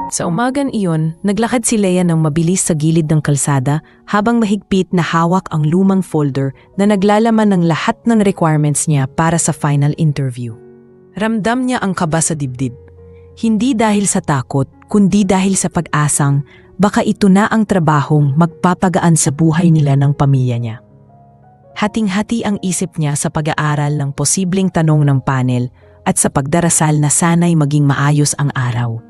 Sa umagan iyon, naglakad si Leia ng mabilis sa gilid ng kalsada habang mahigpit na hawak ang lumang folder na naglalaman ng lahat ng requirements niya para sa final interview. Ramdam niya ang kaba sa dibdib. Hindi dahil sa takot, kundi dahil sa pag-asang baka ito na ang trabahong magpapagaan sa buhay nila ng pamilya niya. Hating-hati ang isip niya sa pag-aaral ng posibleng tanong ng panel at sa pagdarasal na sana'y maging maayos ang araw.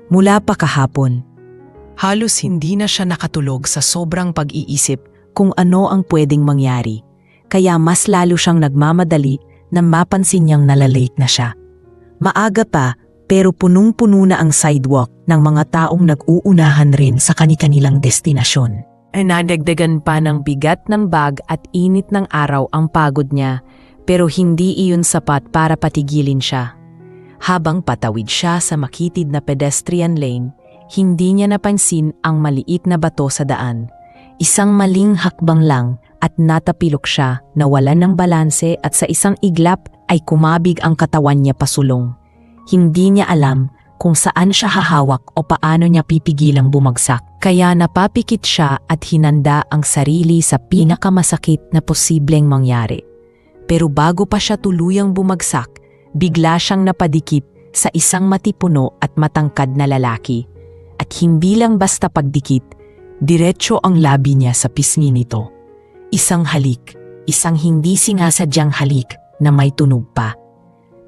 Mula pa kahapon, halos hindi na siya nakatulog sa sobrang pag-iisip kung ano ang pwedeng mangyari, kaya mas lalo siyang nagmamadali na mapansin niyang nalalate na siya. Maaga pa pero punong-puno na ang sidewalk ng mga taong nag-uunahan rin sa kani-kanilang destinasyon. Nadagdagan pa ng bigat ng bag at init ng araw ang pagod niya, pero hindi iyon sapat para patigilin siya. Habang patawid siya sa makitid na pedestrian lane, hindi niya napansin ang maliit na bato sa daan. Isang maling hakbang lang at natapilok siya na wala ng balanse at sa isang iglap ay kumabig ang katawan niya pasulong. Hindi niya alam kung saan siya hahawak o paano niya pipigilang bumagsak. Kaya napapikit siya at hinanda ang sarili sa pinakamasakit na posibleng mangyari. Pero bago pa siya tuluyang bumagsak, bigla siyang napadikit sa isang matipuno at matangkad na lalaki. At hindi lang basta pagdikit, diretso ang labi niya sa pisngi nito. Isang halik, isang hindi sinasadyang halik na may tunog pa.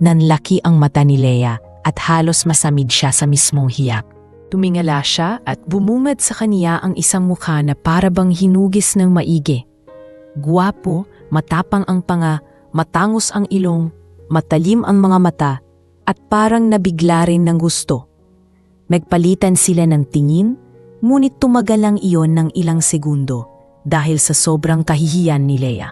Nanlaki ang mata ni Leia at halos masamid siya sa mismong hiyak. Tumingala siya at bumungad sa kaniya ang isang mukha na parabang hinugis ng maigi. Guwapo, matapang ang panga, matangos ang ilong, matalim ang mga mata, at parang nabigla rin ng gusto. Magpalitan sila ng tingin, ngunit tumagal lang iyon ng ilang segundo dahil sa sobrang kahihiyan ni Leia.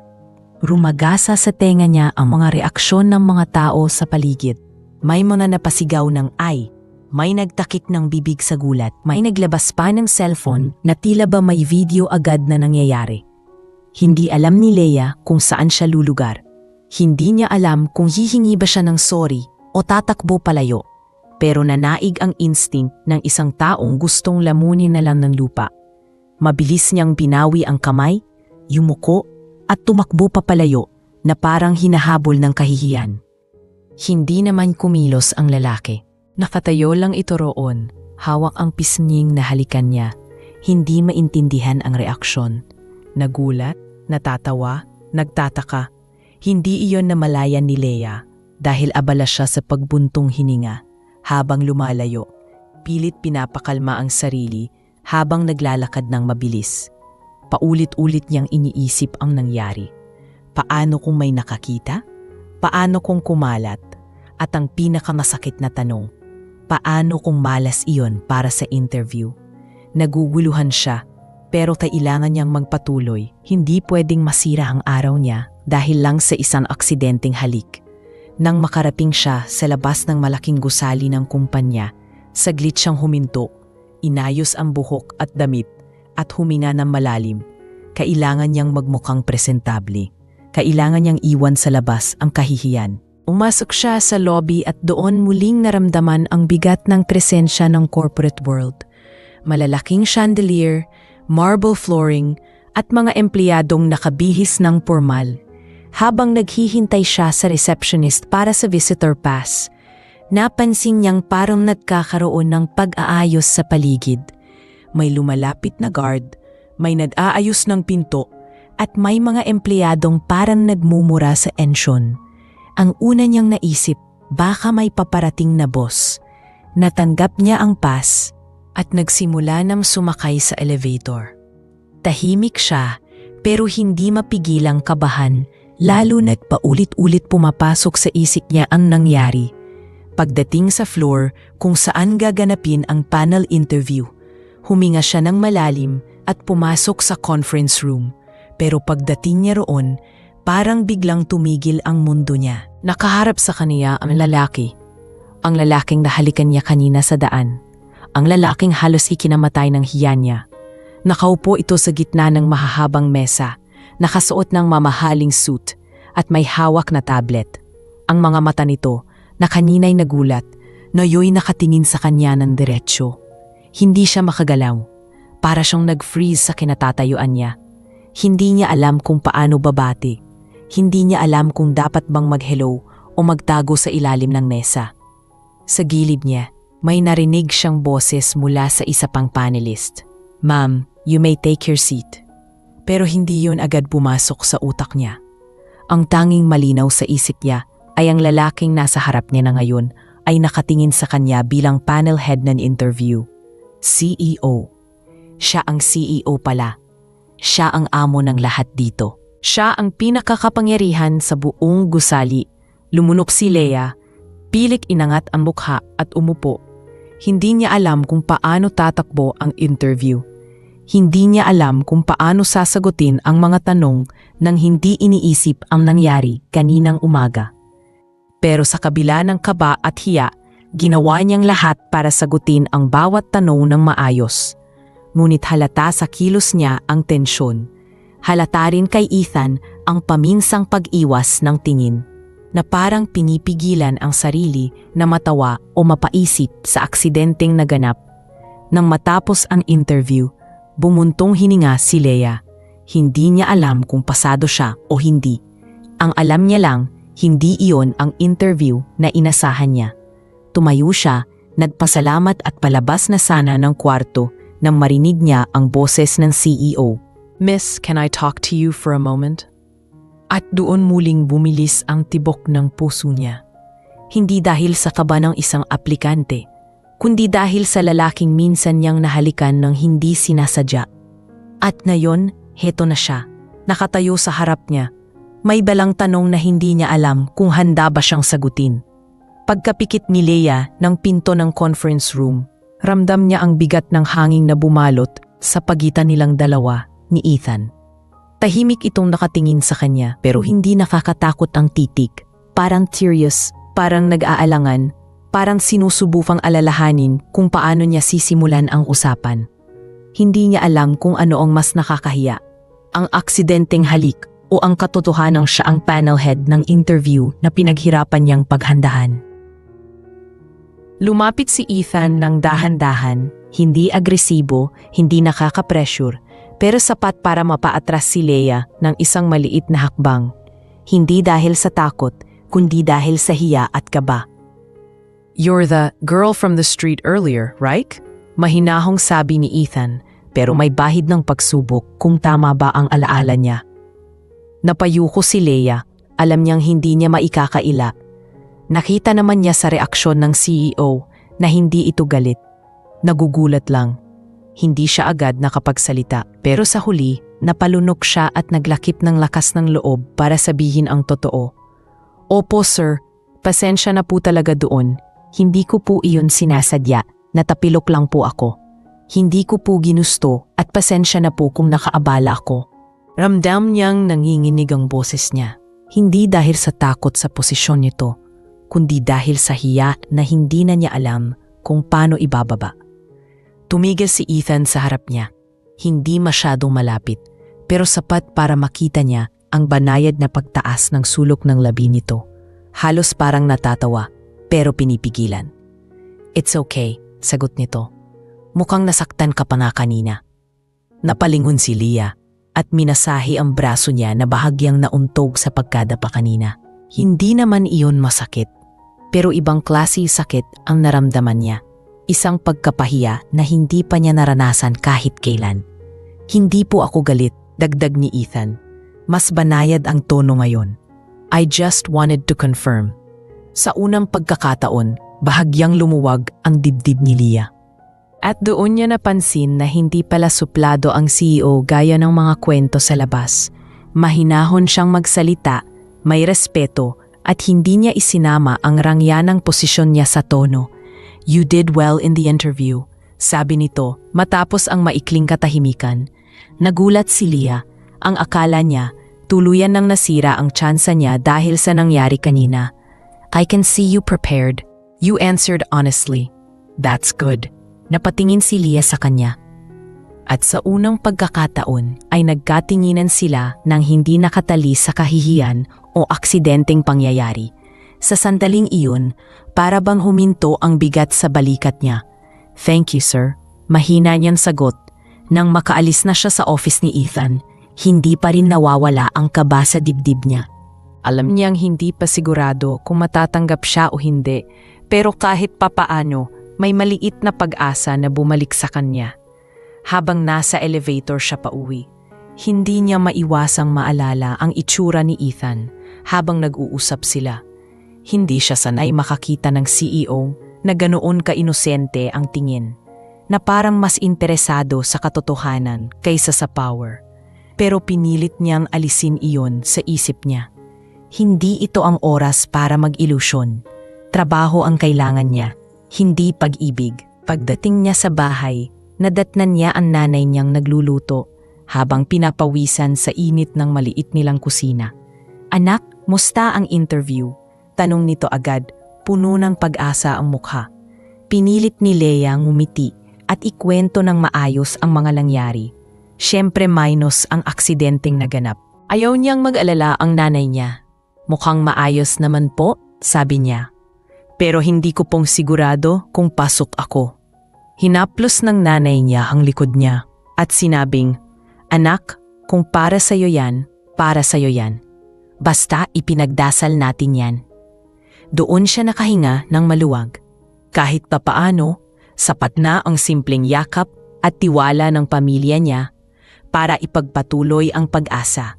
Rumagasa sa tenga niya ang mga reaksyon ng mga tao sa paligid. May mga napasigaw ng ay, may nagtakik ng bibig sa gulat, may naglabas pa ng cellphone na tila ba may video agad na nangyayari. Hindi alam ni Leia kung saan siya lulugar. Hindi niya alam kung hihingi ba siya ng sorry o tatakbo palayo, pero nanaig ang instinct ng isang taong gustong lamunin na lang ng lupa. Mabilis niyang binawi ang kamay, yumuko at tumakbo papalayo na parang hinahabol ng kahihiyan. Hindi naman kumilos ang lalaki. Nakatayo lang ito roon, hawak ang pisnging na halikan niya. Hindi maintindihan ang reaksyon. Nagulat, natatawa, nagtataka. Hindi iyon namalayan ni Leia dahil abala siya sa pagbuntong hininga. Habang lumalayo, pilit pinapakalma ang sarili habang naglalakad ng mabilis. Paulit-ulit niyang iniisip ang nangyari. Paano kung may nakakita? Paano kung kumalat? At ang pinakamasakit na tanong, paano kung malas iyon para sa interview? Naguguluhan siya, pero kailangan niyang magpatuloy. Hindi pwedeng masira ang araw niya dahil lang sa isang aksidenteng halik. Nang makarating siya sa labas ng malaking gusali ng kumpanya, saglit siyang huminto, inayos ang buhok at damit, at huminga ng malalim. Kailangan niyang magmukhang presentable. Kailangan niyang iwan sa labas ang kahihiyan. Umasok siya sa lobby at doon muling naramdaman ang bigat ng presensya ng corporate world. Malalaking chandelier, marble flooring, at mga empleyadong nakabihis ng pormal. Habang naghihintay siya sa receptionist para sa visitor pass, napansin niyang parang nagkakaroon ng pag-aayos sa paligid. May lumalapit na guard, may nag-aayos ng pinto, at may mga empleyadong parang nagmumura sa ensyon. Ang una niyang naisip, baka may paparating na boss. Natanggap niya ang pass at nagsimula ng sumakay sa elevator. Tahimik siya pero hindi mapigilang kabahan, lalo na't paulit-ulit pumapasok sa isip niya ang nangyari. Pagdating sa floor kung saan gaganapin ang panel interview, huminga siya ng malalim at pumasok sa conference room. Pero pagdating niya roon, parang biglang tumigil ang mundo niya. Nakaharap sa kaniya ang lalaki. Ang lalaking nahalikan niya kanina sa daan. Ang lalaking halos ikinamatay ng hiya niya. Nakaupo ito sa gitna ng mahahabang mesa, nakasuot ng mamahaling suit at may hawak na tablet. Ang mga mata nito na kanina'y nagulat, noyo'y nakatingin sa kanya ng diretsyo. Hindi siya makagalaw. Para siyang nag-freeze sa kinatatayuan niya. Hindi niya alam kung paano babati. Hindi niya alam kung dapat bang mag-hello o magtago sa ilalim ng mesa. Sa gilid niya, may narinig siyang boses mula sa isa pang panelist. "Ma'am, you may take your seat." Pero hindi yun agad pumasok sa utak niya. Ang tanging malinaw sa isip niya ay ang lalaking nasa harap niya na ngayon ay nakatingin sa kanya bilang panel head ng interview. CEO. Siya ang CEO pala. Siya ang amo ng lahat dito. Siya ang pinakakapangyarihan sa buong gusali. Lumunok si Leia, pilik inangat ang mukha at umupo. Hindi niya alam kung paano tatakbo ang interview. Hindi niya alam kung paano sasagutin ang mga tanong nang hindi iniisip ang nangyari kaninang umaga. Pero sa kabila ng kaba at hiya, ginawa niyang lahat para sagutin ang bawat tanong ng maayos. Ngunit halata sa kilos niya ang tensyon. Halata rin kay Ethan ang paminsang pag-iwas ng tingin, na parang pinipigilan ang sarili na matawa o mapaisip sa aksidenteng naganap. Nang matapos ang interview, bumuntong hininga si Leia. Hindi niya alam kung pasado siya o hindi. Ang alam niya lang, hindi iyon ang interview na inasahan niya. Tumayo siya, nagpasalamat at palabas na sana ng kwarto nang marinig niya ang boses ng CEO. "Miss, can I talk to you for a moment?" At doon muling bumilis ang tibok ng puso niya. Hindi dahil sa kaba ng isang aplikante, kundi dahil sa lalaking minsan niyang nahalikan ng hindi sinasadya. At ngayon, heto na siya, nakatayo sa harap niya. May balang tanong na hindi niya alam kung handa ba siyang sagutin. Pagkapikit ni Leia ng pinto ng conference room, ramdam niya ang bigat ng hangin na bumalot sa pagitan nilang dalawa ni Ethan. Tahimik itong nakatingin sa kanya pero hindi nakakatakot ang titig. Parang curious, parang nag-aalangan, parang sinusubukang alalahanin kung paano niya sisimulan ang usapan. Hindi niya alam kung ano ang mas nakakahiya, ang aksidenteng halik o ang katotohanang siya ang panel head ng interview na pinaghirapan niyang paghandahan. Lumapit si Ethan ng dahan-dahan, hindi agresibo, hindi nakaka-pressure, pero sapat para mapaatras si Leia ng isang maliit na hakbang. Hindi dahil sa takot, kundi dahil sa hiya at kaba. "You're the girl from the street earlier, right?" Mahinahong sabi ni Ethan, pero may bahid ng pagsubok kung tama ba ang alaala niya. Napayuko si Leia, alam niyang hindi niya maikakaila. Nakita naman niya sa reaksyon ng CEO na hindi ito galit. Nagugulat lang. Hindi siya agad nakapagsalita, pero sa huli, napalunok siya at naglakip ng lakas ng loob para sabihin ang totoo. "Opo sir, pasensya na po talaga doon. Hindi ko po iyon sinasadya, natapilok lang po ako. Hindi ko po ginusto at pasensya na po kung nakaabala ako." Ramdam niyang nanginginig ang boses niya. Hindi dahil sa takot sa posisyon nito, kundi dahil sa hiya na hindi na niya alam kung paano ibababa. Tumigil si Ethan sa harap niya. Hindi masyadong malapit, pero sapat para makita niya ang banayad na pagtaas ng sulok ng labi nito. Halos parang natatawa, pero pinipigilan. "It's okay," sagot nito. "Mukhang nasaktan ka pa nga kanina." Napalingon si Leia at minasahi ang braso niya na bahagyang nauntog sa pagkadapa kanina. Hindi naman iyon masakit, pero ibang klase sakit ang naramdaman niya. Isang pagkapahiya na hindi pa niya naranasan kahit kailan. "Hindi po ako galit," dagdag ni Ethan. Mas banayad ang tono ngayon. "I just wanted to confirm." Sa unang pagkakataon, bahagyang lumuwag ang dibdib ni Leia. At doon niya napansin na hindi pala suplado ang CEO gaya ng mga kwento sa labas. Mahinahon siyang magsalita, may respeto, at hindi niya isinama ang rangyanang posisyon niya sa tono. "You did well in the interview," sabi nito matapos ang maikling katahimikan. Nagulat si Leia. Ang akala niya, tuluyan nang nasira ang tsansa niya dahil sa nangyari kanina. "I can see you prepared. You answered honestly. That's good." Napatingin si Leia sa kanya. At sa unang pagkakataon ay nagkatinginan sila nang hindi nakatali sa kahihiyan o aksidenteng pangyayari. Sa sandaling iyon, para bang huminto ang bigat sa balikat niya. "Thank you, sir." Mahina niyang sagot. Nang makaalis na siya sa office ni Ethan, hindi pa rin nawawala ang kaba sa dibdib niya. Alam niyang hindi pa sigurado kung matatanggap siya o hindi, pero kahit papaano, may maliit na pag-asa na bumalik sa kanya. Habang nasa elevator siya pauwi, hindi niya maiwasang maalala ang itsura ni Ethan habang nag-uusap sila. Hindi siya sanay makakita ng CEO na ganoon ka-inosente ang tingin, na parang mas interesado sa katotohanan kaysa sa power. Pero pinilit niyang alisin iyon sa isip niya. Hindi ito ang oras para mag-ilusyon. Trabaho ang kailangan niya, hindi pag-ibig. Pagdating niya sa bahay, nadatnan niya ang nanay niyang nagluluto habang pinapawisan sa init ng maliit nilang kusina. "Anak, musta ang interview?" Tanong nito agad, puno ng pag-asa ang mukha. Pinilit ni Leia ngumiti at ikwento ng maayos ang mga nangyari. Siyempre minus ang aksidenteng naganap. Ayaw niyang mag-alala ang nanay niya. "Mukhang maayos naman po," sabi niya. "Pero hindi ko pong sigurado kung pasok ako." Hinaplos ng nanay niya ang likod niya at sinabing, "Anak, kung para sa'yo yan, para sa'yo yan. Basta ipinagdasal natin yan." Doon siya nakahinga ng maluwag. Kahit papaano, sapat na ang simpleng yakap at tiwala ng pamilya niya para ipagpatuloy ang pag-asa.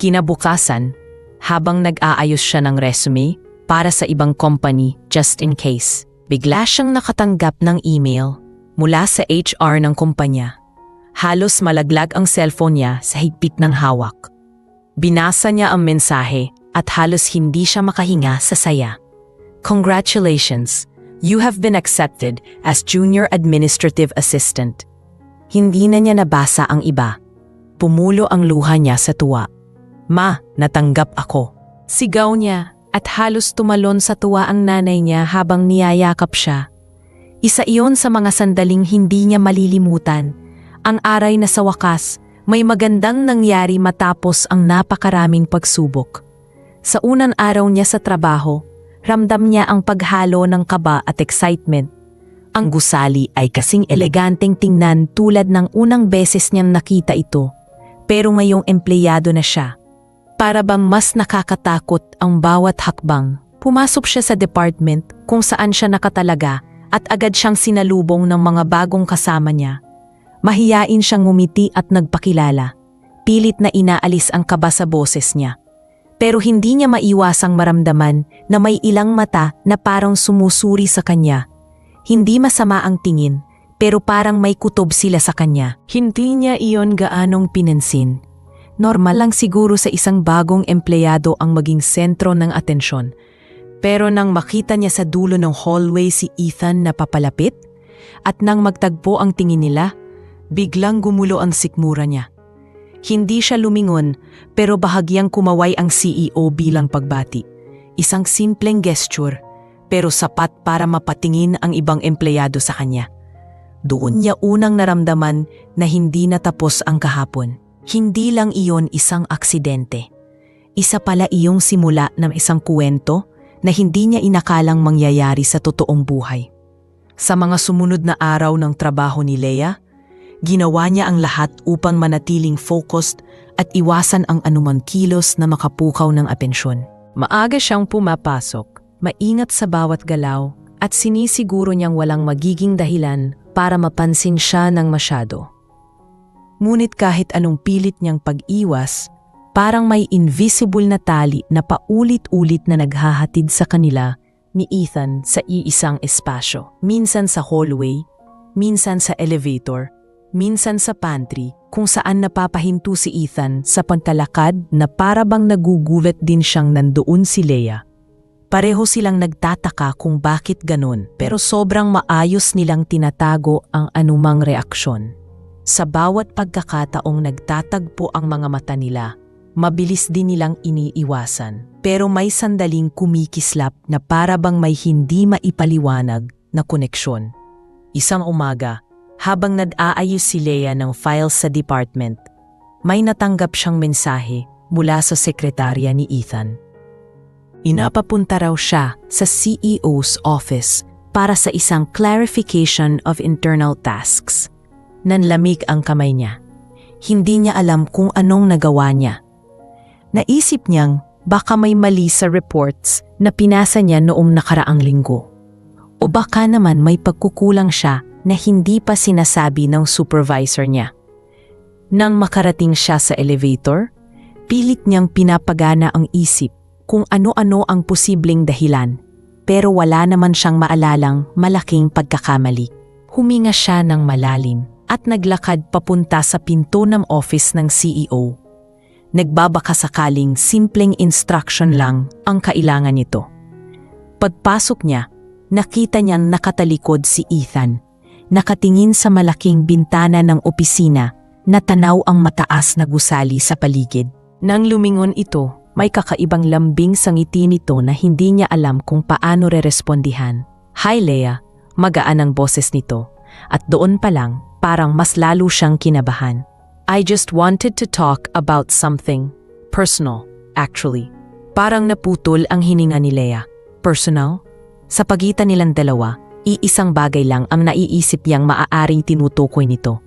Kinabukasan, habang nag-aayos siya ng resume para sa ibang company just in case, bigla siyang nakatanggap ng email mula sa HR ng kumpanya. Halos malaglag ang cellphone niya sa higpit ng hawak. Binasa niya ang mensahe at halos hindi siya makahinga sa saya. "Congratulations! You have been accepted as Junior Administrative Assistant." Hindi na niya nabasa ang iba. Pumulo ang luha niya sa tuwa. "Ma, natanggap ako." Sigaw niya at halos tumalon sa tuwa ang nanay niya habang niyayakap siya. Isa iyon sa mga sandaling hindi niya malilimutan. Ang aray na sa wakas, may magandang nangyari matapos ang napakaraming pagsubok. Sa unang araw niya sa trabaho, ramdam niya ang paghalo ng kaba at excitement. Ang gusali ay kasing eleganteng tingnan tulad ng unang beses niyang nakita ito. Pero ngayong empleyado na siya, para bang mas nakakatakot ang bawat hakbang. Pumasok siya sa department kung saan siya nakatalaga at agad siyang sinalubong ng mga bagong kasama niya. Mahiyain siyang ngumiti at nagpakilala. Pilit na inaalis ang kaba sa boses niya. Pero hindi niya maiwasang maramdaman na may ilang mata na parang sumusuri sa kanya. Hindi masama ang tingin, pero parang may kutob sila sa kanya. Hindi niya iyon gaanong pinansin. Normal lang siguro sa isang bagong empleyado ang maging sentro ng atensyon. Pero nang makita niya sa dulo ng hallway si Ethan na papalapit, at nang magtagpo ang tingin nila, biglang gumulo ang sikmura niya. Hindi siya lumingon, pero bahagyang kumaway ang CEO bilang pagbati. Isang simpleng gesture, pero sapat para mapatingin ang ibang empleyado sa kanya. Doon niya unang naramdaman na hindi natapos ang kahapon. Hindi lang iyon isang aksidente. Isa pala iyong simula ng isang kwento na hindi niya inakalang mangyayari sa totoong buhay. Sa mga sumunod na araw ng trabaho ni Leia, ginawa niya ang lahat upang manatiling focused at iwasan ang anumang kilos na makapukaw ng atensyon. Maaga siyang pumapasok, maingat sa bawat galaw at sinisiguro niyang walang magiging dahilan para mapansin siya ng masyado. Ngunit kahit anong pilit niyang pag-iwas, parang may invisible na tali na paulit-ulit na naghahatid sa kanila ni Ethan sa iisang espasyo. Minsan sa hallway, minsan sa elevator, minsan sa pantry kung saan napapahinto si Ethan sa pagkalakad na para bang nagugulat din siyang nandoon si Leia. Pareho silang nagtataka kung bakit ganun, pero sobrang maayos nilang tinatago ang anumang reaksyon. Sa bawat pagkakataong nagtatagpo ang mga mata nila, mabilis din nilang iniiwasan. Pero may sandaling kumikislap na para bang may hindi maipaliwanag na koneksyon. Isang umaga, habang nag-aayos si Leia ng files sa department, may natanggap siyang mensahe mula sa sekretarya ni Ethan. Inapapunta raw siya sa CEO's office para sa isang clarification of internal tasks. Nanlamig ang kamay niya. Hindi niya alam kung anong nagawa niya. Naisip niyang baka may mali sa reports na pinasa niya noong nakaraang linggo. O baka naman may pagkukulang siya na hindi pa sinasabi ng supervisor niya. Nang makarating siya sa elevator, pilit niyang pinapagana ang isip kung ano-ano ang posibleng dahilan, pero wala naman siyang maalalang malaking pagkakamali. Huminga siya ng malalim at naglakad papunta sa pinto ng office ng CEO. Nagbabaka sakaling simpleng instruction lang ang kailangan nito. Pagpasok niya, nakita niyang nakatalikod si Ethan, nakatingin sa malaking bintana ng opisina na tanaw ang mataas na gusali sa paligid. Nang lumingon ito, may kakaibang lambing sa ngiti nito na hindi niya alam kung paano rerespondihan. "Hi Leia," magaan ang boses nito, at doon pa lang parang mas lalo siyang kinabahan. "I just wanted to talk about something personal, actually." Parang naputol ang hininga ni Leia. Personal? Sa pagitan nilang dalawa, iisang bagay lang ang naiisip niyang maaaring tinutukoy nito.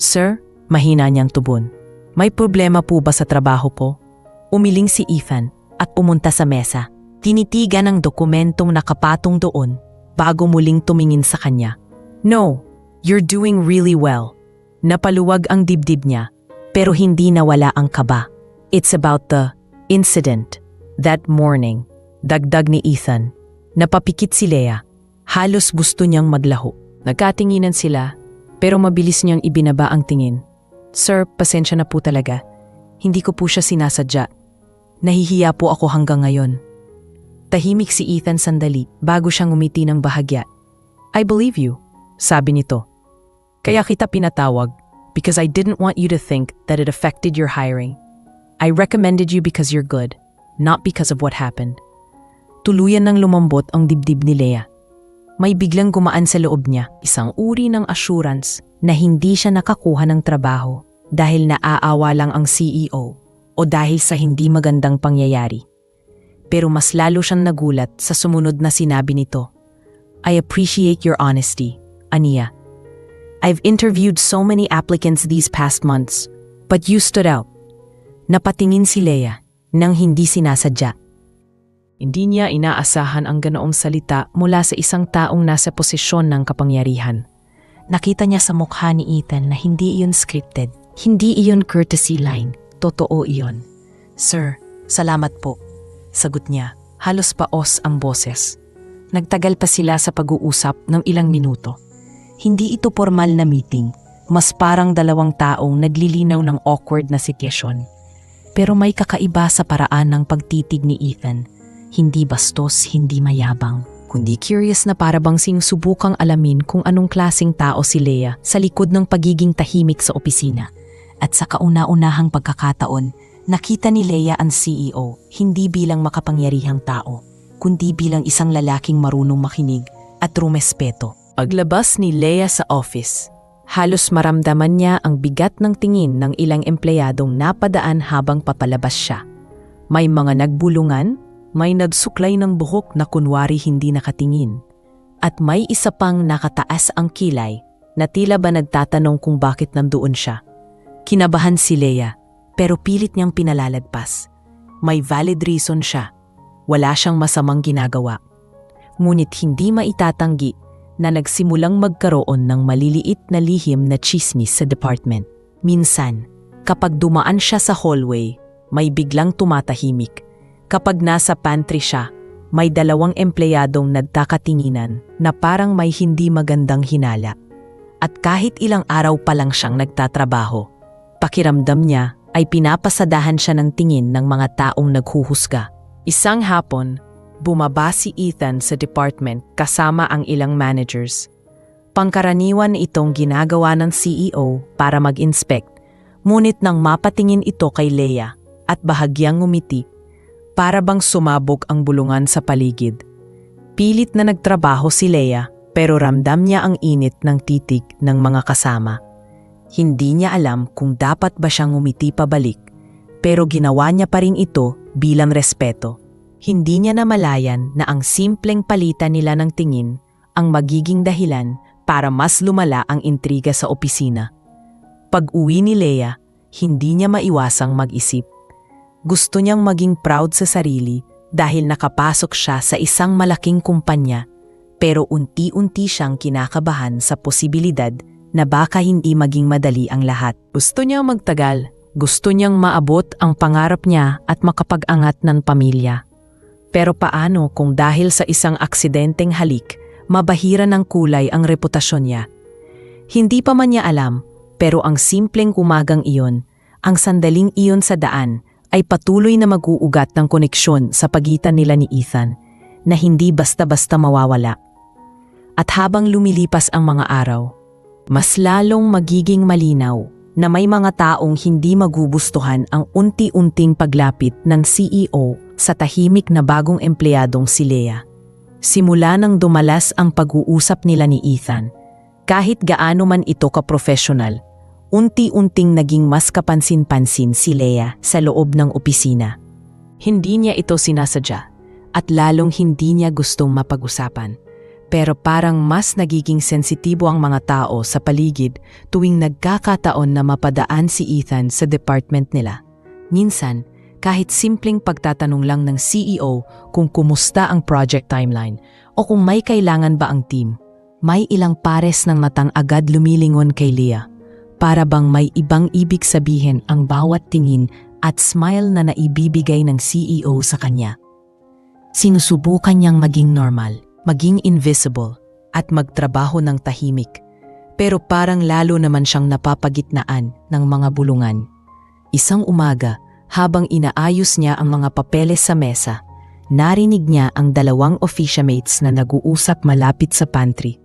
"Sir?" Mahina niyang tubon. "May problema po ba sa trabaho ko?" Umiling si Ethan at pumunta sa mesa. Tinitigan ang dokumentong nakapatong doon bago muling tumingin sa kanya. "No, you're doing really well." Napaluwag ang dibdib niya, pero hindi nawala ang kaba. "It's about the incident that morning," dagdag ni Ethan. Napapikit si Leia. Halos gusto niyang maglaho. Nagkatinginan sila, pero mabilis niyang ibinaba ang tingin. "Sir, pasensya na po talaga. Hindi ko po siya sinasadya. Nahihiya po ako hanggang ngayon." Tahimik si Ethan sandali bago siyang umiti ng bahagya. "I believe you," sabi nito. "Kaya kita pinatawag because I didn't want you to think that it affected your hiring. I recommended you because you're good, not because of what happened." Tuluyan nang lumambot ang dibdib ni Leia. May biglang gumaan sa loob niya, isang uri ng assurance na hindi siya nakakuha ng trabaho dahil naaawa lang ang CEO o dahil sa hindi magandang pangyayari. Pero mas lalo siyang nagulat sa sumunod na sinabi nito. "I appreciate your honesty, Ania. I've interviewed so many applicants these past months, but you stood out." Napatingin si Leia nang hindi sinasadya. Hindi niya inaasahan ang ganoong salita mula sa isang taong nasa posisyon ng kapangyarihan. Nakita niya sa mukha ni Ethan na hindi iyon scripted, hindi iyon courtesy line, totoo iyon. "Sir, salamat po," sagot niya, halos paos ang boses. Nagtagal pa sila sa pag-uusap ng ilang minuto. Hindi ito formal na meeting, mas parang dalawang taong naglilinaw ng awkward na sitwasyon. Pero may kakaiba sa paraan ng pagtitig ni Ethan. Hindi bastos, hindi mayabang, kundi curious na parabang sinusubukang alamin kung anong klaseng tao si Leia sa likod ng pagiging tahimik sa opisina. At sa kauna-unahang pagkakataon, nakita ni Leia ang CEO hindi bilang makapangyarihang tao, kundi bilang isang lalaking marunong makinig at rumespeto. Paglabas ni Leia sa office, halos maramdaman niya ang bigat ng tingin ng ilang empleyadong napadaan habang papalabas siya. May mga nagbulungan, may nagsuklay ng buhok na kunwari hindi nakatingin, at may isa pang nakataas ang kilay na tila ba nagtatanong kung bakit nandoon siya. Kinabahan si Leia, pero pilit niyang pinalalagpas. May valid reason siya. Wala siyang masamang ginagawa. Ngunit hindi maitatanggi na nagsimulang magkaroon ng maliliit na lihim na chismis sa department. Minsan, kapag dumaan siya sa hallway, may biglang tumatahimik. Kapag nasa pantry siya, may dalawang empleyadong nagkakatinginan na parang may hindi magandang hinala. At kahit ilang araw pa lang siyang nagtatrabaho, pakiramdam niya ay pinapasadahan siya ng tingin ng mga taong naghuhusga. Isang hapon, bumaba si Ethan sa department kasama ang ilang managers. Pangkaraniwan itong ginagawa ng CEO para mag-inspect, ngunit nang mapatingin ito kay Leia at bahagyang ngumiti, para bang sumabog ang bulungan sa paligid. Pilit na nagtrabaho si Leia pero ramdam niya ang init ng titig ng mga kasama. Hindi niya alam kung dapat ba siyang ngumiti pabalik, pero ginawa niya pa rin ito bilang respeto. Hindi niya namalayan na ang simpleng palitan nila ng tingin ang magiging dahilan para mas lumala ang intriga sa opisina. Pag-uwi ni Leia, hindi niya maiwasang mag-isip. Gusto niyang maging proud sa sarili dahil nakapasok siya sa isang malaking kumpanya, pero unti-unti siyang kinakabahan sa posibilidad na baka hindi maging madali ang lahat. Gusto niyang magtagal, gusto niyang maabot ang pangarap niya at makapag-angat ng pamilya. Pero paano kung dahil sa isang aksidenteng halik, mabahira ng kulay ang reputasyon niya? Hindi pa man niya alam, pero ang simpleng umagang iyon, ang sandaling iyon sa daan, ay patuloy na mag-uugat ng koneksyon sa pagitan nila ni Ethan na hindi basta-basta mawawala. At habang lumilipas ang mga araw, mas lalong magiging malinaw na may mga taong hindi magugustuhan ang unti-unting paglapit ng CEO sa tahimik na bagong empleyadong si Leia. Simula nang dumalas ang pag-uusap nila ni Ethan, kahit gaano man ito ka-professional, unti-unting naging mas kapansin-pansin si Leia sa loob ng opisina. Hindi niya ito sinasadya at lalong hindi niya gustong mapag-usapan. Pero parang mas nagiging sensitibo ang mga tao sa paligid tuwing nagkakataon na mapadaan si Ethan sa department nila. Minsan, kahit simpleng pagtatanong lang ng CEO kung kumusta ang project timeline o kung may kailangan ba ang team, may ilang pares ng matang agad lumilingon kay Leia. Para bang may ibang ibig sabihin ang bawat tingin at smile na naibibigay ng CEO sa kanya. Sinusubukan niyang maging normal, maging invisible, at magtrabaho ng tahimik. Pero parang lalo naman siyang napapagitnaan ng mga bulungan. Isang umaga, habang inaayos niya ang mga papeles sa mesa, narinig niya ang dalawang officiamates na nag-uusap malapit sa pantry.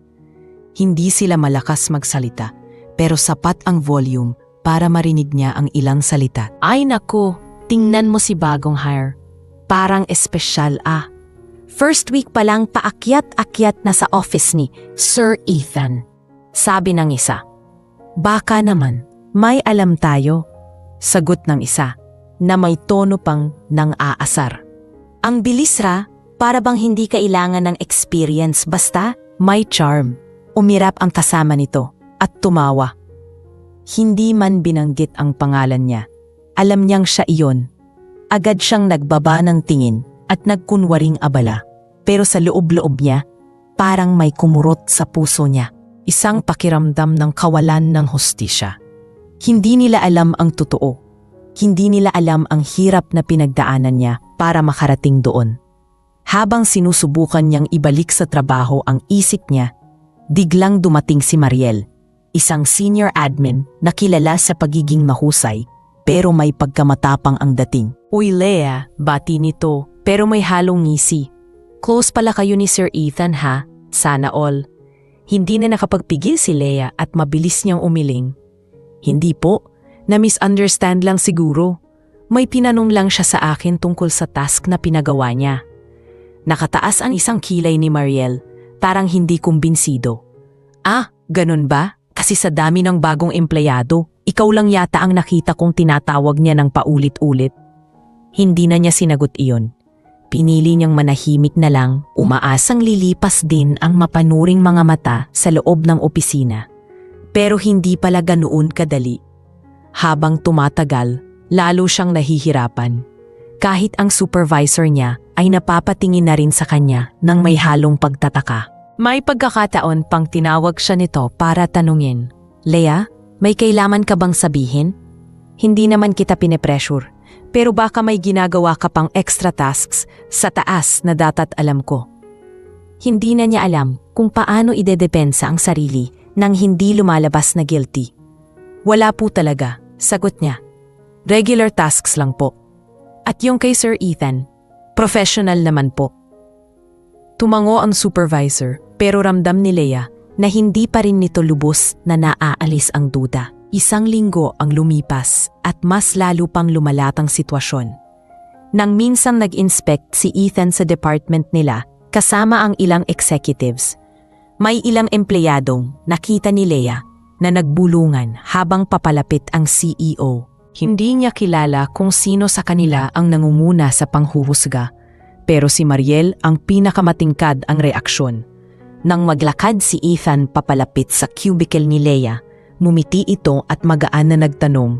Hindi sila malakas magsalita, pero sapat ang volume para marinig niya ang ilang salita. Ay naku, tingnan mo si bagong hire. Parang espesyal ah. First week pa lang paakyat-akyat na sa office ni Sir Ethan. Sabi ng isa. Baka naman, may alam tayo. Sagot ng isa, na may tono pang nang aasar. Ang bilis ra, para bang hindi kailangan ng experience basta may charm. Umirap ang kasama nito at tumawa. Hindi man binanggit ang pangalan niya. Alam niyang siya iyon. Agad siyang nagbaba ng tingin at nagkunwaring abala. Pero sa loob-loob niya, parang may kumurot sa puso niya. Isang pakiramdam ng kawalan ng hustisya. Hindi nila alam ang totoo. Hindi nila alam ang hirap na pinagdaanan niya para makarating doon. Habang sinusubukan niyang ibalik sa trabaho ang isip niya, biglang dumating si Mariel, isang senior admin na kilala sa pagiging mahusay pero may pagkamatapang ang dating. Uy Leia, bati nito pero may halong ngisi. Close pala kayo ni Sir Ethan ha? Sana all. Hindi na nakapagpigil si Leia at mabilis niyang umiling. Hindi po, na-misunderstand lang siguro. May tinanong lang siya sa akin tungkol sa task na pinagawa niya. Nakataas ang isang kilay ni Mariel, parang hindi kumbinsido. Ah, ganun ba? Kasi sa dami ng bagong empleyado, ikaw lang yata ang nakita kong tinatawag niya ng paulit-ulit. Hindi na niya sinagot iyon. Pinili niyang manahimik na lang, umaasang lilipas din ang mapanuring mga mata sa loob ng opisina. Pero hindi pala ganoon kadali. Habang tumatagal, lalo siyang nahihirapan. Kahit ang supervisor niya ay napapatingin na rin sa kanya ng may halong pagtataka. May pagkakataon pang tinawag siya nito para tanungin, Leia, may kailangan ka bang sabihin? Hindi naman kita pinepressure, pero baka may ginagawa ka pang extra tasks sa taas na dapat alam ko. Hindi na niya alam kung paano idedepensa ang sarili nang hindi lumalabas na guilty. Wala po talaga, sagot niya. Regular tasks lang po. At yung kay Sir Ethan, professional naman po. Tumango ang supervisor pero ramdam ni Leia na hindi pa rin nito lubos na naaalis ang duda. Isang linggo ang lumipas at mas lalo pang lumalatang sitwasyon. Nang minsang nag-inspect si Ethan sa department nila kasama ang ilang executives, may ilang empleyadong nakita ni Leia na nagbulungan habang papalapit ang CEO. Hindi niya kilala kung sino sa kanila ang nangunguna sa panghuhusga, pero si Mariel ang pinakamatingkad ang reaksyon. Nang maglakad si Ethan papalapit sa cubicle ni Leia, mumiti ito at magaan na nagtanong,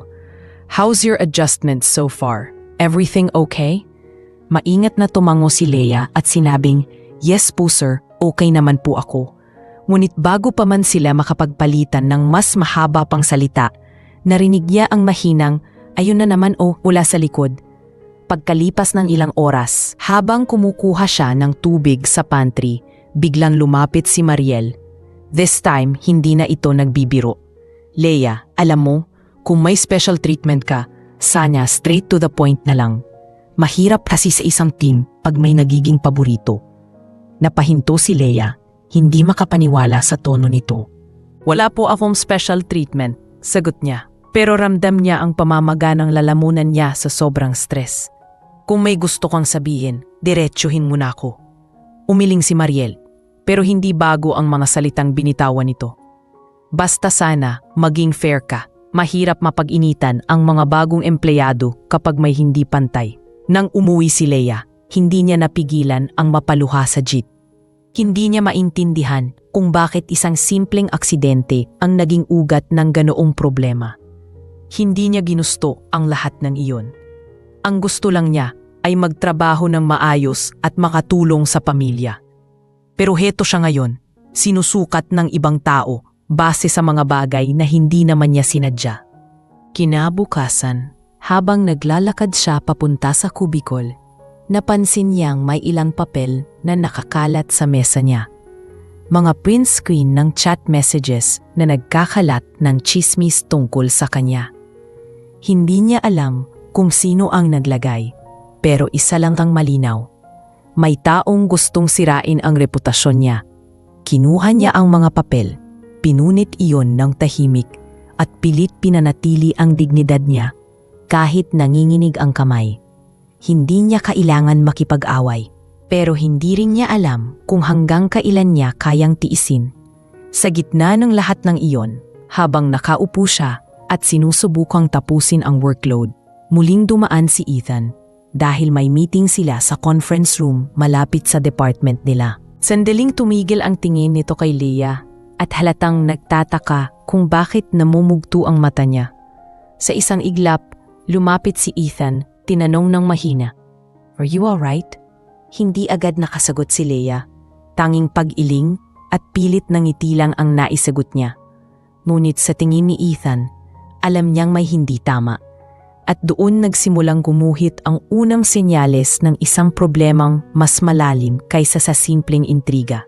"How's your adjustment so far? Everything okay?" Maingat na tumango si Leia at sinabing, "Yes po sir, okay naman po ako." Ngunit bago pa man sila makapagpalitan ng mas mahaba pang salita, narinig niya ang mahinang, "Ayun na naman mula sa likod." Pagkalipas ng ilang oras, habang kumukuha siya ng tubig sa pantry, biglang lumapit si Mariel. This time, hindi na ito nagbibiro. "Leia, alam mo, kung may special treatment ka, sana straight to the point na lang. Mahirap kasi sa isang team pag may nagiging paborito." Napahinto si Leia, hindi makapaniwala sa tono nito. "Wala po akong special treatment," sagot niya. Pero ramdam niya ang pamamaga ng lalamunan niya sa sobrang stress. "Kung may gusto kang sabihin, diretsuhin mo na ako." Umiling si Mariel, pero hindi bago ang mga salitang binitawan nito. "Basta sana, maging fair ka. Mahirap mapag-initan ang mga bagong empleyado kapag may hindi pantay." Nang umuwi si Leia, hindi niya napigilan ang mapaluha sa jeep. Hindi niya maintindihan kung bakit isang simpleng aksidente ang naging ugat ng ganoong problema. Hindi niya ginusto ang lahat ng iyon. Ang gusto lang niya ay magtrabaho ng maayos at makatulong sa pamilya. Pero heto siya ngayon, sinusukat ng ibang tao base sa mga bagay na hindi naman niya sinadya. Kinabukasan, habang naglalakad siya papunta sa kubikol, napansin niyang may ilang papel na nakakalat sa mesa niya. Mga print screen ng chat messages na nagkakalat ng chismis tungkol sa kanya. Hindi niya alam kung sino ang naglagay, pero isa lang ang malinaw. May taong gustong sirain ang reputasyon niya. Kinuha niya ang mga papel, pinunit iyon ng tahimik at pilit pinanatili ang dignidad niya kahit nanginginig ang kamay. Hindi niya kailangan makipag-away, pero hindi rin niya alam kung hanggang kailan niya kayang tiisin. Sa gitna ng lahat ng iyon, habang nakaupo siya at sinusubukang tapusin ang workload, muling dumaan si Ethan dahil may meeting sila sa conference room malapit sa department nila. Sandaling tumigil ang tingin nito kay Leia at halatang nagtataka kung bakit namumugto ang mata niya. Sa isang iglap, lumapit si Ethan, tinanong ng mahina, "Are you alright?" Hindi agad nakasagot si Leia. Tanging pag-iling at pilit ng ngiti lang ang naisagot niya. Ngunit sa tingin ni Ethan, alam niyang may hindi tama. At doon nagsimulang gumuhit ang unang senyales ng isang problemang mas malalim kaysa sa simpleng intriga.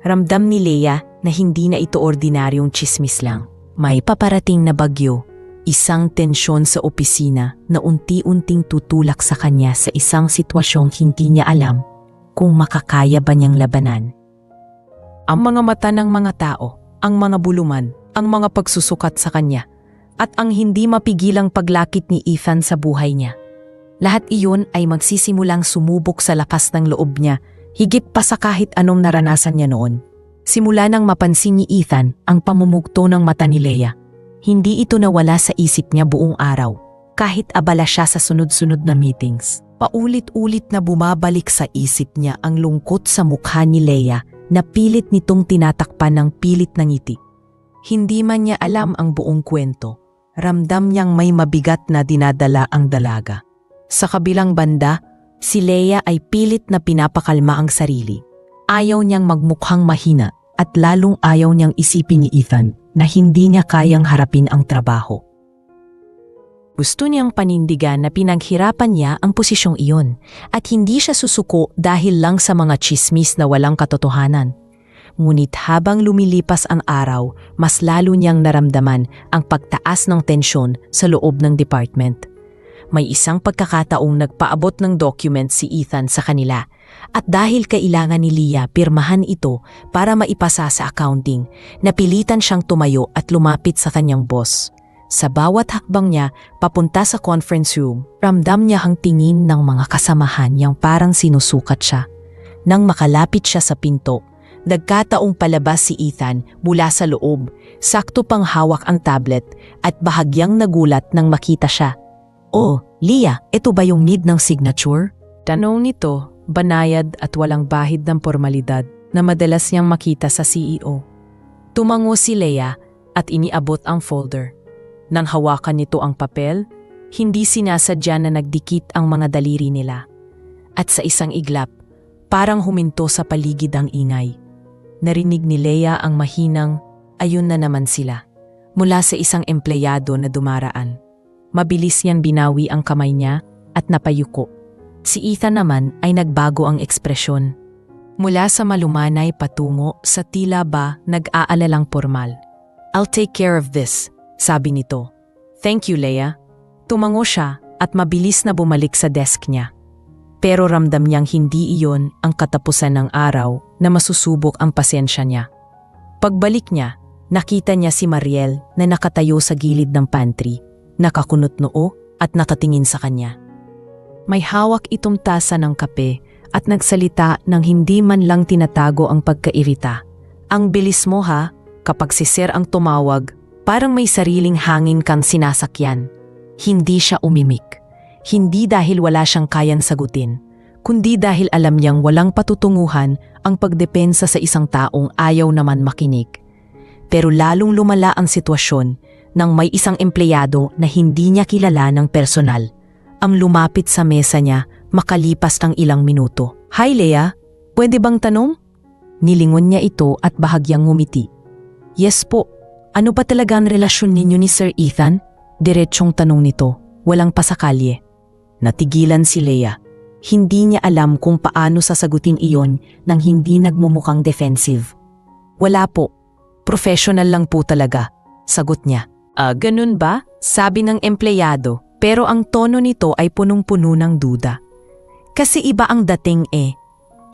Ramdam ni Leia na hindi na ito ordinaryong chismis lang. May paparating na bagyo, isang tensyon sa opisina na unti-unting tutulak sa kanya sa isang sitwasyong hindi niya alam kung makakaya ba niyang labanan. Ang mga mata ng mga tao, ang mga buluman, ang mga pagsusukat sa kanya, at ang hindi mapigilang paglakit ni Ethan sa buhay niya. Lahat iyon ay magsisimulang sumubok sa lakas ng loob niya, higit pa sa kahit anong naranasan niya noon. Simula nang mapansin ni Ethan ang pamumugto ng mata ni Leia, hindi ito nawala sa isip niya buong araw, kahit abala siya sa sunod-sunod na meetings. Paulit-ulit na bumabalik sa isip niya ang lungkot sa mukha ni Leia na pilit nitong tinatakpan ng pilit na ngiti. Hindi man niya alam ang buong kwento, ramdam niyang may mabigat na dinadala ang dalaga. Sa kabilang banda, si Leia ay pilit na pinapakalma ang sarili. Ayaw niyang magmukhang mahina at lalong ayaw niyang isipin ni Ethan na hindi niya kayang harapin ang trabaho. Gusto niyang panindigan na pinaghirapan niya ang posisyong iyon at hindi siya susuko dahil lang sa mga chismis na walang katotohanan. Ngunit habang lumilipas ang araw, mas lalo niyang naramdaman ang pagtaas ng tensyon sa loob ng department. May isang pagkakataong nagpaabot ng document si Ethan sa kanila at dahil kailangan ni Leia pirmahan ito para maipasa sa accounting, napilitan siyang tumayo at lumapit sa kanyang boss. Sa bawat hakbang niya papunta sa conference room, ramdam niya ang tingin ng mga kasamahan niyang parang sinusukat siya. Nang makalapit siya sa pinto, nagkataong palabas si Ethan mula sa loob, sakto pang hawak ang tablet at bahagyang nagulat nang makita siya. "Oh, Leia, ito ba yung need ng signature?" Tanong nito, banayad at walang bahid ng formalidad. na madalas niyang makita sa CEO. Tumango si Leia at iniabot ang folder. Nang hawakan nito ang papel, hindi sinasadya na nagdikit ang mga daliri nila. At sa isang iglap, parang huminto sa paligid ang ingay. Narinig ni Leia ang mahinang, "Ayun na naman sila," mula sa isang empleyado na dumaraan. Mabilis niyang binawi ang kamay niya at napayuko. Si Ethan naman ay nagbago ang ekspresyon. Mula sa malumanay patungo sa tila ba nag-aalalang pormal. "I'll take care of this," sabi nito. "Thank you, Leia." Tumango siya at mabilis na bumalik sa desk niya. Pero ramdam niyang hindi iyon ang katapusan ng araw na masusubok ang pasensya niya. Pagbalik niya, nakita niya si Mariel na nakatayo sa gilid ng pantry, nakakunot noo at nakatingin sa kanya. May hawak itong tasa ng kape at nagsalita ng hindi man lang tinatago ang pagkairita. "Ang bilis mo ha, kapag si Sir ang tumawag, parang may sariling hangin kang sinasakyan." Hindi siya umimik. Hindi dahil wala siyang kayang sagutin, kundi dahil alam niyang walang patutunguhan ang pagdepensa sa isang taong ayaw naman makinig. Pero lalong lumala ang sitwasyon nang may isang empleyado na hindi niya kilala ng personal ang lumapit sa mesa niya makalipas ng ilang minuto. "Hi Leia, pwede bang tanong?" Nilingon niya ito at bahagyang ngumiti. "Yes po, ano ba talaga ang relasyon ninyo ni Sir Ethan?" Diretsyong tanong nito, walang pasakalye. Natigilan si Leia. Hindi niya alam kung paano sasagutin iyon nang hindi nagmumukhang defensive. "Wala po. Professional lang po talaga," sagot niya. Ganun ba?" sabi ng empleyado, pero ang tono nito ay punong-puno ng duda. Kasi iba ang dating eh.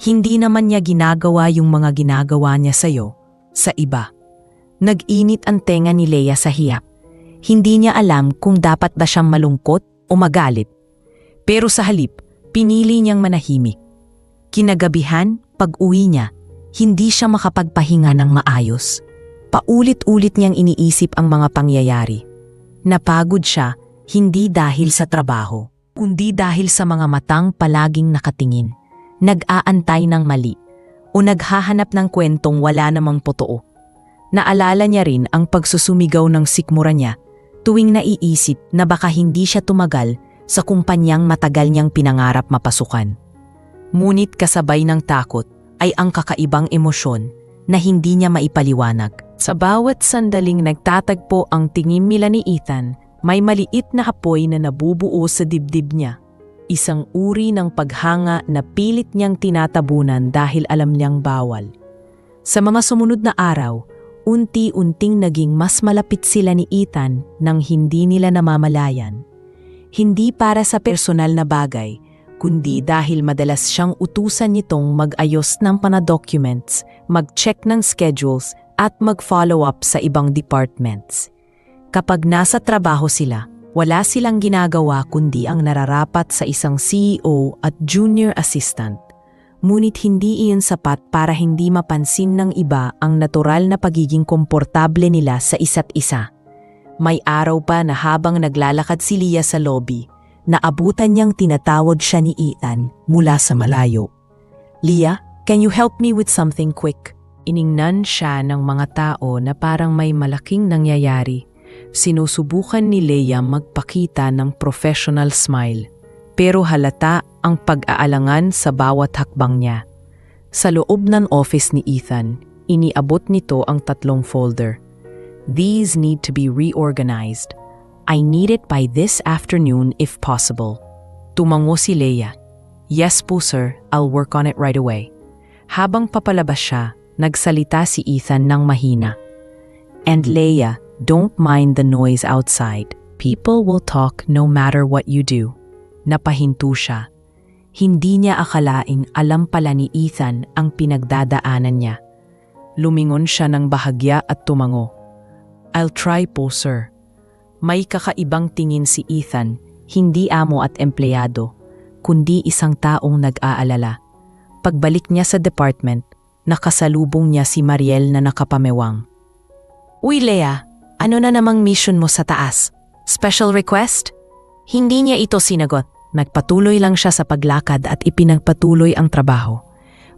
Hindi naman niya ginagawa yung mga ginagawa niya sa'yo, sa iba. Nag-init ang tenga ni Leia sa hiya. Hindi niya alam kung dapat ba siyang malungkot o magalit. Pero sa halip, pinili niyang manahimik. Kinagabihan, pag-uwi niya, hindi siya makapagpahinga ng maayos. Paulit-ulit niyang iniisip ang mga pangyayari. Napagod siya, hindi dahil sa trabaho, kundi dahil sa mga matang palaging nakatingin, nag-aantay ng mali, o naghahanap ng kwentong wala namang totoo. Naalala niya rin ang pagsusumigaw ng sikmura niya tuwing naiisip na baka hindi siya tumagal sa kumpanyang matagal niyang pinangarap mapasukan. Ngunit kasabay ng takot ay ang kakaibang emosyon na hindi niya maipaliwanag. Sa bawat sandaling nagtatagpo ang tingin nila ni Ethan, may maliit na apoy na nabubuo sa dibdib niya. Isang uri ng paghanga na pilit niyang tinatabunan dahil alam niyang bawal. Sa mga sumunod na araw, unti-unting naging mas malapit sila ni Ethan nang hindi nila namamalayan. Hindi para sa personal na bagay, kundi dahil madalas siyang utusan nitong mag-ayos ng documents, mag-check ng schedules at mag-follow up sa ibang departments. Kapag nasa trabaho sila, wala silang ginagawa kundi ang nararapat sa isang CEO at junior assistant. Ngunit hindi iyon sapat para hindi mapansin ng iba ang natural na pagiging komportable nila sa isa't isa. May araw pa na habang naglalakad si Leia sa lobby, naabutan niyang tinatawag siya ni Ethan mula sa malayo. "Leia, can you help me with something quick?" Iningnan siya ng mga tao na parang may malaking nangyayari. Sinusubukan ni Leia magpakita ng professional smile, pero halata ang pag-aalangan sa bawat hakbang niya. Sa loob ng office ni Ethan, iniabot nito ang 3 folder. "These need to be reorganized. I need it by this afternoon if possible." Tumango si Leia. "Yes po sir, I'll work on it right away." Habang papalabas siya, nagsalita si Ethan ng mahina. "And Leia, don't mind the noise outside. People will talk no matter what you do." Napahinto siya. Hindi niya akalaing alam pala ni Ethan ang pinagdadaanan niya. Lumingon siya ng bahagya at tumango. "I'll try po, sir." May kakaibang tingin si Ethan, hindi amo at empleyado, kundi isang taong nag-aalala. Pagbalik niya sa department, nakasalubong niya si Mariel na nakapamewang. "Uy Leia, ano na namang mission mo sa taas? Special request?" Hindi niya ito sinagot. Nagpatuloy lang siya sa paglakad at ipinagpatuloy ang trabaho.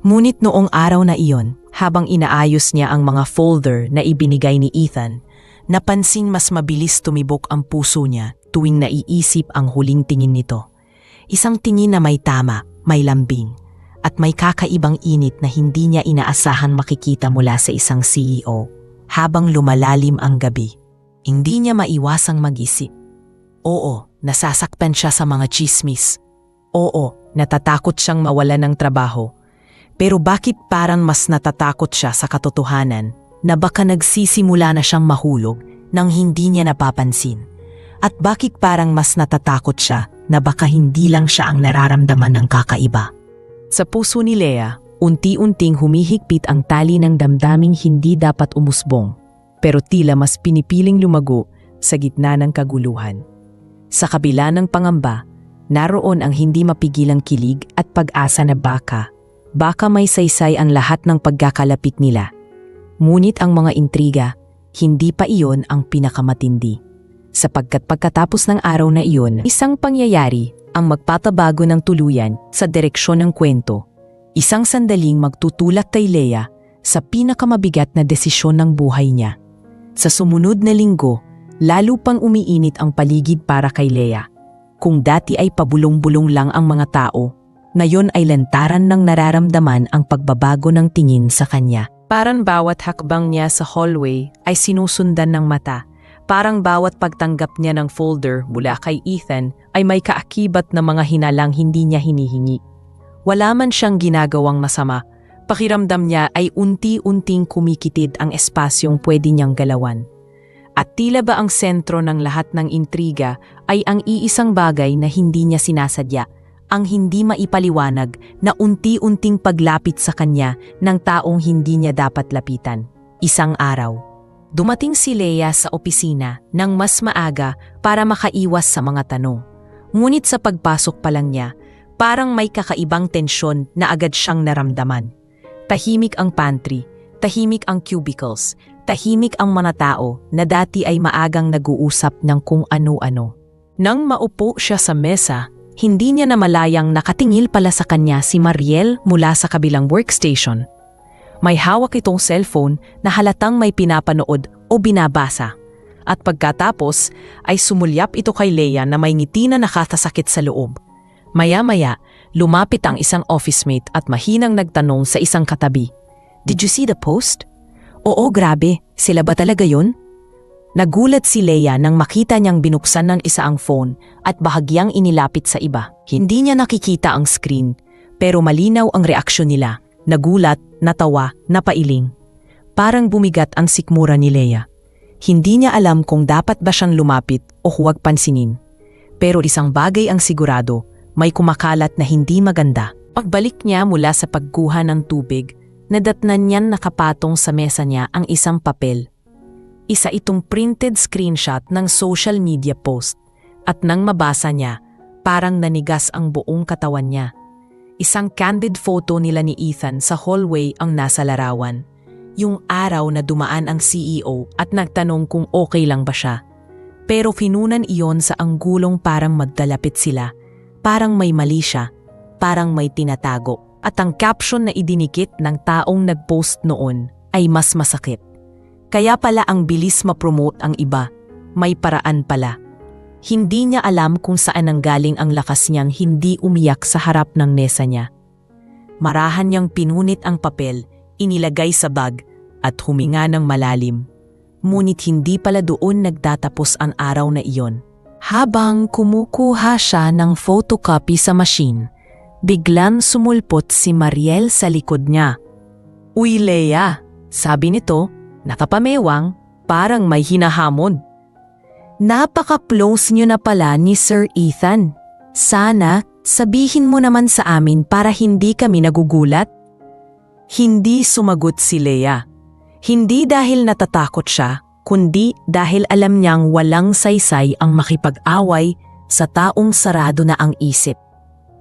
Ngunit noong araw na iyon, habang inaayos niya ang mga folder na ibinigay ni Ethan, napansing mas mabilis tumibok ang puso niya tuwing naiisip ang huling tingin nito. Isang tingin na may tama, may lambing, at may kakaibang init na hindi niya inaasahan makikita mula sa isang CEO. Habang lumalalim ang gabi, hindi niya maiwasang mag-isip. Oo, nasasaktan siya sa mga chismis. Oo, natatakot siyang mawalan ng trabaho. Pero bakit parang mas natatakot siya sa katotohanan na baka nagsisimula na siyang mahulog nang hindi niya napapansin? At bakit parang mas natatakot siya na baka hindi lang siya ang nararamdaman ng kakaiba? Sa puso ni Leah, unti-unting humihigpit ang tali ng damdaming hindi dapat umusbong, pero tila mas pinipiling lumago sa gitna ng kaguluhan. Sa kabila ng pangamba, naroon ang hindi mapigilang kilig at pag-asa na baka may saysay ang lahat ng pagkakalapit nila. Ngunit ang mga intriga, hindi pa iyon ang pinakamatindi. Sapagkat pagkatapos ng araw na iyon, isang pangyayari ang magpatabago ng tuluyan sa direksyon ng kwento. Isang sandaling magtutulak kay Leah sa pinakamabigat na desisyon ng buhay niya. Sa sumunod na linggo, lalo pang umiinit ang paligid para kay Leah. Kung dati ay pabulong-bulong lang ang mga tao, ngayon ay lantaran ng nararamdaman ang pagbabago ng tingin sa kanya. Parang bawat hakbang niya sa hallway ay sinusundan ng mata. Parang bawat pagtanggap niya ng folder mula kay Ethan ay may kaakibat na mga hinalang hindi niya hinihingi. Wala man siyang ginagawang masama, pakiramdam niya ay unti-unting kumikitid ang espasyong pwede niyang galawan. At tila ba ang sentro ng lahat ng intriga ay ang iisang bagay na hindi niya sinasadya, ang hindi maipaliwanag na unti-unting paglapit sa kanya ng taong hindi niya dapat lapitan. Isang araw, dumating si Leah sa opisina ng mas maaga para makaiwas sa mga tanong. Ngunit sa pagpasok pa lang niya, parang may kakaibang tensyon na agad siyang naramdaman. Tahimik ang pantry, tahimik ang cubicles, tahimik ang mga tao na dati ay maagang nag-uusap ng kung ano-ano. Nang maupo siya sa mesa, hindi niya namalayang nakatingil pala sa kanya si Mariel mula sa kabilang workstation. May hawak itong cellphone na halatang may pinapanood o binabasa. At pagkatapos ay sumulyap ito kay Leah na may ngiti na nakatasakit sa loob. Maya-maya, lumapit ang isang office mate at mahinang nagtanong sa isang katabi. "Did you see the post?" "Oo, grabe. Sila ba talaga yun?" Nagulat si Leah nang makita niyang binuksan ng isa ang phone at bahagyang inilapit sa iba. Hindi niya nakikita ang screen, pero malinaw ang reaksyon nila. Nagulat, natawa, napailing. Parang bumigat ang sikmura ni Leah. Hindi niya alam kung dapat ba siyang lumapit o huwag pansinin. Pero isang bagay ang sigurado, may kumakalat na hindi maganda. Pagbalik niya mula sa pagkuha ng tubig, nadatnan niyan nakapatong sa mesa niya ang isang papel. Isa itong printed screenshot ng social media post at nang mabasa niya, parang nanigas ang buong katawan niya. Isang candid photo nila ni Ethan sa hallway ang nasa larawan. Yung araw na dumaan ang CEO at nagtanong kung okay lang ba siya. Pero finunan iyon sa anggulong parang magkalapit sila. Parang may mali siya, parang may tinatago. At ang caption na idinikit ng taong nag-post noon ay mas masakit. Kaya pala ang bilis ma-promote ang iba, may paraan pala. Hindi niya alam kung saan nanggaling ang lakas niyang hindi umiyak sa harap ng mesa niya. Marahan niyang pinunit ang papel, inilagay sa bag at huminga ng malalim. Ngunit hindi pala doon nagtatapos ang araw na iyon. Habang kumukuha siya ng photocopy sa machine, biglang sumulpot si Mariel sa likod niya. "Uy, Leah," sabi nito, nakapamewang, parang may hinahamon. "Napaka-close niyo na pala ni Sir Ethan. Sana sabihin mo naman sa amin para hindi kami nagugulat." Hindi sumagot si Leah. Hindi dahil natatakot siya, kundi dahil alam niyang walang saysay ang makipag-away sa taong sarado na ang isip.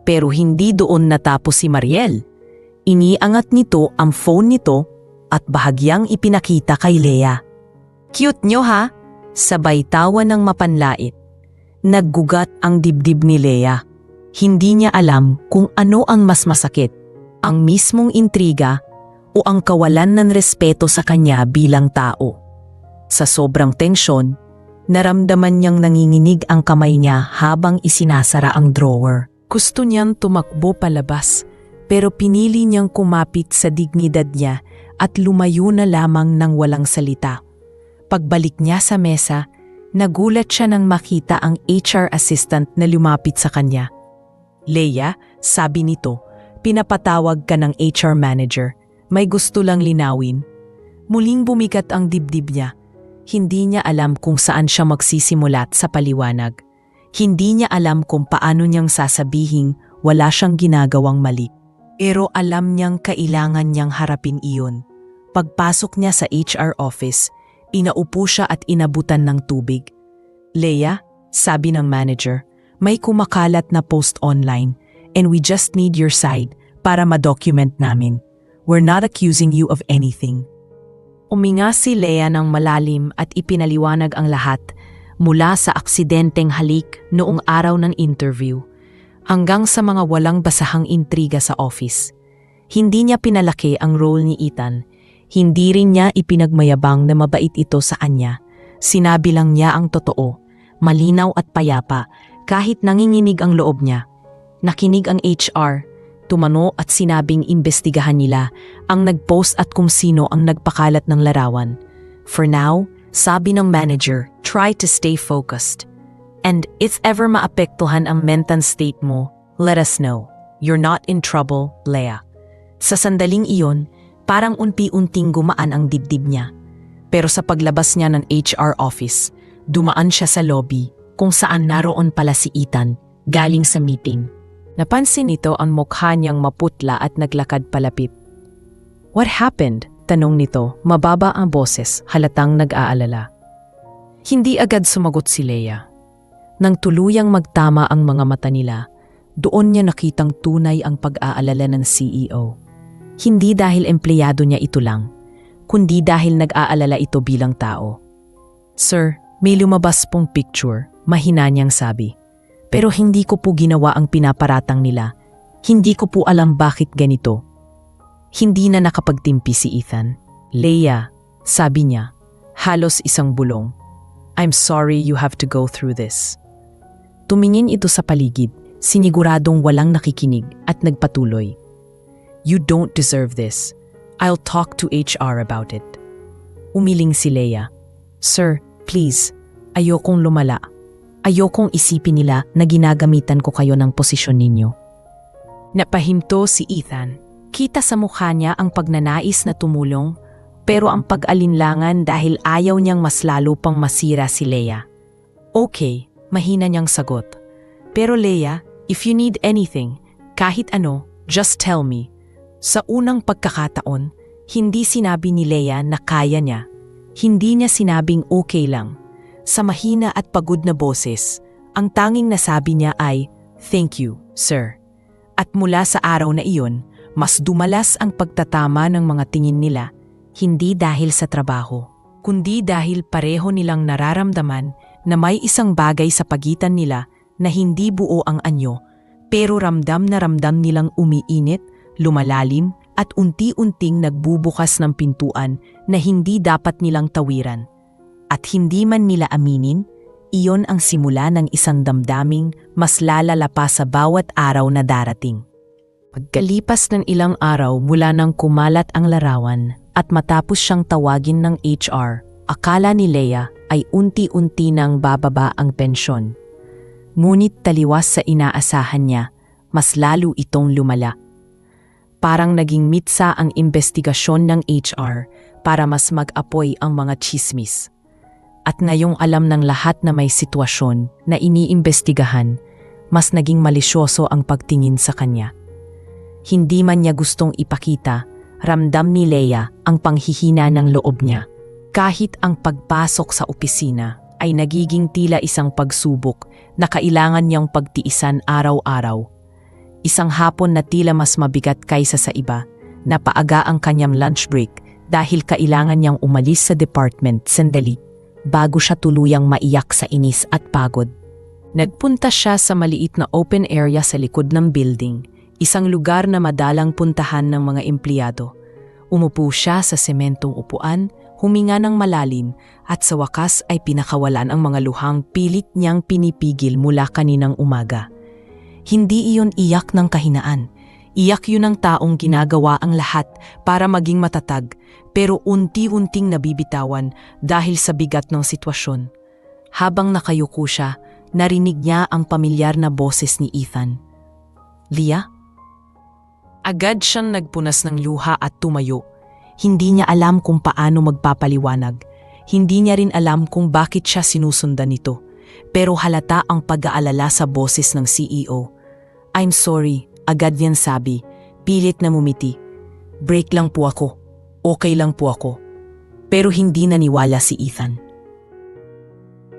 Pero hindi doon natapos si Mariel. Iniangat nito ang phone nito at bahagyang ipinakita kay Leah. "Cute nyo ha?" Sabay tawa ng mapanlait. Naggugat ang dibdib ni Leah. Hindi niya alam kung ano ang mas masakit. ang mismong intriga o ang kawalan ng respeto sa kanya bilang tao. Sa sobrang tensyon, naramdaman niyang nanginginig ang kamay niya habang isinasara ang drawer. Gusto niyang tumakbo palabas, pero pinili niyang kumapit sa dignidad niya at lumayo na lamang ng walang salita. Pagbalik niya sa mesa, nagulat siya nang makita ang HR assistant na lumapit sa kanya. "Leia," sabi nito, "pinapatawag ka ng HR manager. May gusto lang linawin." Muling bumigat ang dibdib niya. Hindi niya alam kung saan siya magsisimulat sa paliwanag. Hindi niya alam kung paano niyang sasabihin wala siyang ginagawang mali. Pero alam niyang kailangan niyang harapin iyon. Pagpasok niya sa HR office, inaupo siya at inabutan ng tubig. "Leia," sabi ng manager, "may kumakalat na post online and we just need your side para ma-document namin. We're not accusing you of anything." Uminga si Leia ng malalim at ipinaliwanag ang lahat mula sa aksidenteng halik noong araw ng interview hanggang sa mga walang basahang intriga sa office. Hindi niya pinalaki ang role ni Ethan. Hindi rin niya ipinagmayabang na mabait ito sa kanya. Sinabi lang niya ang totoo, malinaw at payapa kahit nanginginig ang loob niya. Nakinig ang HR, tumano at sinabing imbestigahan nila ang nag-post at kung sino ang nagpakalat ng larawan. For now, sabi ng manager, try to stay focused. And if ever maapektuhan ang mental state mo, let us know. You're not in trouble, Leia. Sa sandaling iyon, parang unti-unting gumaan ang dibdib niya. Pero sa paglabas niya ng HR office, dumaan siya sa lobby kung saan naroon pala si Ethan galing sa meeting. Napansin nito ang mukha niyang maputla at naglakad palapit. "What happened?" tanong nito, mababa ang boses, halatang nag-aalala. Hindi agad sumagot si Leia. Nang tuluyang magtama ang mga mata nila, doon niya nakitang tunay ang pag-aalala ng CEO. Hindi dahil empleyado niya ito lang, kundi dahil nag-aalala ito bilang tao. "Sir, may lumabas pong picture," mahina niyang sabi. "Pero hindi ko po ginawa ang pinaparatang nila. Hindi ko po alam bakit ganito." Hindi na nakapagtimpi si Ethan. "Leia," sabi niya, halos isang bulong. "I'm sorry you have to go through this." Tumingin ito sa paligid, siniguradong walang nakikinig at nagpatuloy. "You don't deserve this. I'll talk to HR about it." Umiling si Leia. "Sir, please, ayokong lumala. Ayokong isipin nila na ginagamitan ko kayo ng posisyon ninyo." Napahinto si Ethan. Kita sa mukha niya ang pagnanais na tumulong, pero ang pag-alinlangan dahil ayaw niyang mas lalo pang masira si Leia. "Okay," mahina niyang sagot. "Pero Leia, if you need anything, kahit ano, just tell me." Sa unang pagkakataon, hindi sinabi ni Leia na kaya niya. Hindi niya sinabing okay lang. Sa mahina at pagod na boses, ang tanging nasabi niya ay, "Thank you, sir." At mula sa araw na iyon, mas dumalas ang pagtatama ng mga tingin nila, hindi dahil sa trabaho, kundi dahil pareho nilang nararamdaman na may isang bagay sa pagitan nila na hindi buo ang anyo, pero ramdam na ramdam nilang umiinit, lumalalim at unti-unting nagbubukas ng pintuan na hindi dapat nilang tawiran. At hindi man nila aminin, iyon ang simula ng isang damdaming mas lalala pa sa bawat araw na darating. Pagkalipas ng ilang araw mula nang kumalat ang larawan at matapos siyang tawagin ng HR, akala ni Leia ay unti-unti nang bababa ang pensyon. Ngunit taliwas sa inaasahan niya, mas lalo itong lumala. Parang naging mitsa ang investigasyon ng HR para mas mag-apoy ang mga chismis. At ngayong alam ng lahat na may sitwasyon na iniimbestigahan, mas naging malisyoso ang pagtingin sa kanya. Hindi man niya gustong ipakita, ramdam ni Leia ang panghihina ng loob niya. Kahit ang pagpasok sa opisina ay nagiging tila isang pagsubok na kailangan niyang pagtiisan araw-araw. Isang hapon na tila mas mabigat kaysa sa iba, napaaga ang kanyang lunch break dahil kailangan niyang umalis sa department sandali bago siya tuluyang maiyak sa inis at pagod. Nagpunta siya sa maliit na open area sa likod ng building, isang lugar na madalang puntahan ng mga empleyado. Umupo siya sa sementong upuan, huminga ng malalim at sa wakas ay pinakawalan ang mga luhang pilit niyang pinipigil mula kaninang umaga. Hindi iyon iyak ng kahinaan. Iyak yun ng taong ginagawa ang lahat para maging matatag pero unti-unting nabibitawan dahil sa bigat ng sitwasyon. Habang nakayuko siya, narinig niya ang pamilyar na boses ni Ethan. "Leah?" Agad siyang nagpunas ng luha at tumayo. Hindi niya alam kung paano magpapaliwanag. Hindi niya rin alam kung bakit siya sinusundan nito. Pero halata ang pag-aalala sa boses ng CEO. "I'm sorry," agad niyan sabi, pilit na mumiti. "Break lang po ako. Okay lang po ako." Pero hindi naniwala si Ethan.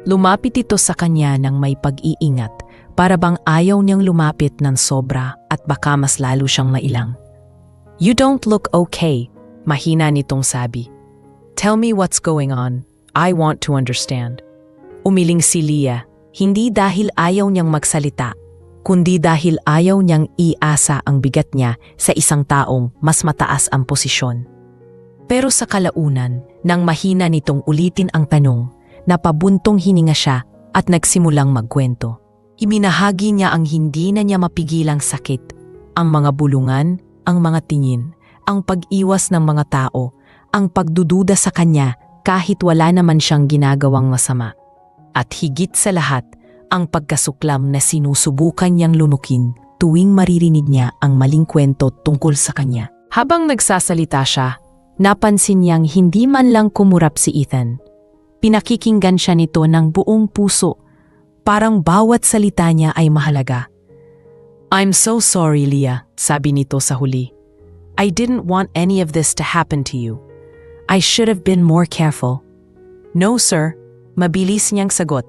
Lumapit ito sa kanya ng may pag-iingat para bang ayaw niyang lumapit ng sobra at baka mas lalo siyang mailang. "You don't look okay," mahina nitong sabi. "Tell me what's going on. I want to understand." Umiling si Leah, hindi dahil ayaw niyang magsalita, kundi dahil ayaw niyang iasa ang bigat niya sa isang taong mas mataas ang posisyon. Pero sa kalaunan, nang mahina nitong ulitin ang tanong, napabuntong hininga siya at nagsimulang magkwento. Iminahagi niya ang hindi na niya mapigilang sakit, ang mga bulungan, ang mga tingin, ang pag-iwas ng mga tao, ang pagdududa sa kanya kahit wala naman siyang ginagawang masama. At higit sa lahat, ang pagkasuklam na sinusubukan niyang lunukin tuwing maririnig niya ang maling kwento tungkol sa kanya. Habang nagsasalita siya, napansin niyang hindi man lang kumurap si Ethan. Pinakikinggan siya nito ng buong puso, parang bawat salita niya ay mahalaga. "I'm so sorry, Leah," sabi nito sa huli. "I didn't want any of this to happen to you. I should have been more careful." "No, sir," mabilis niyang sagot.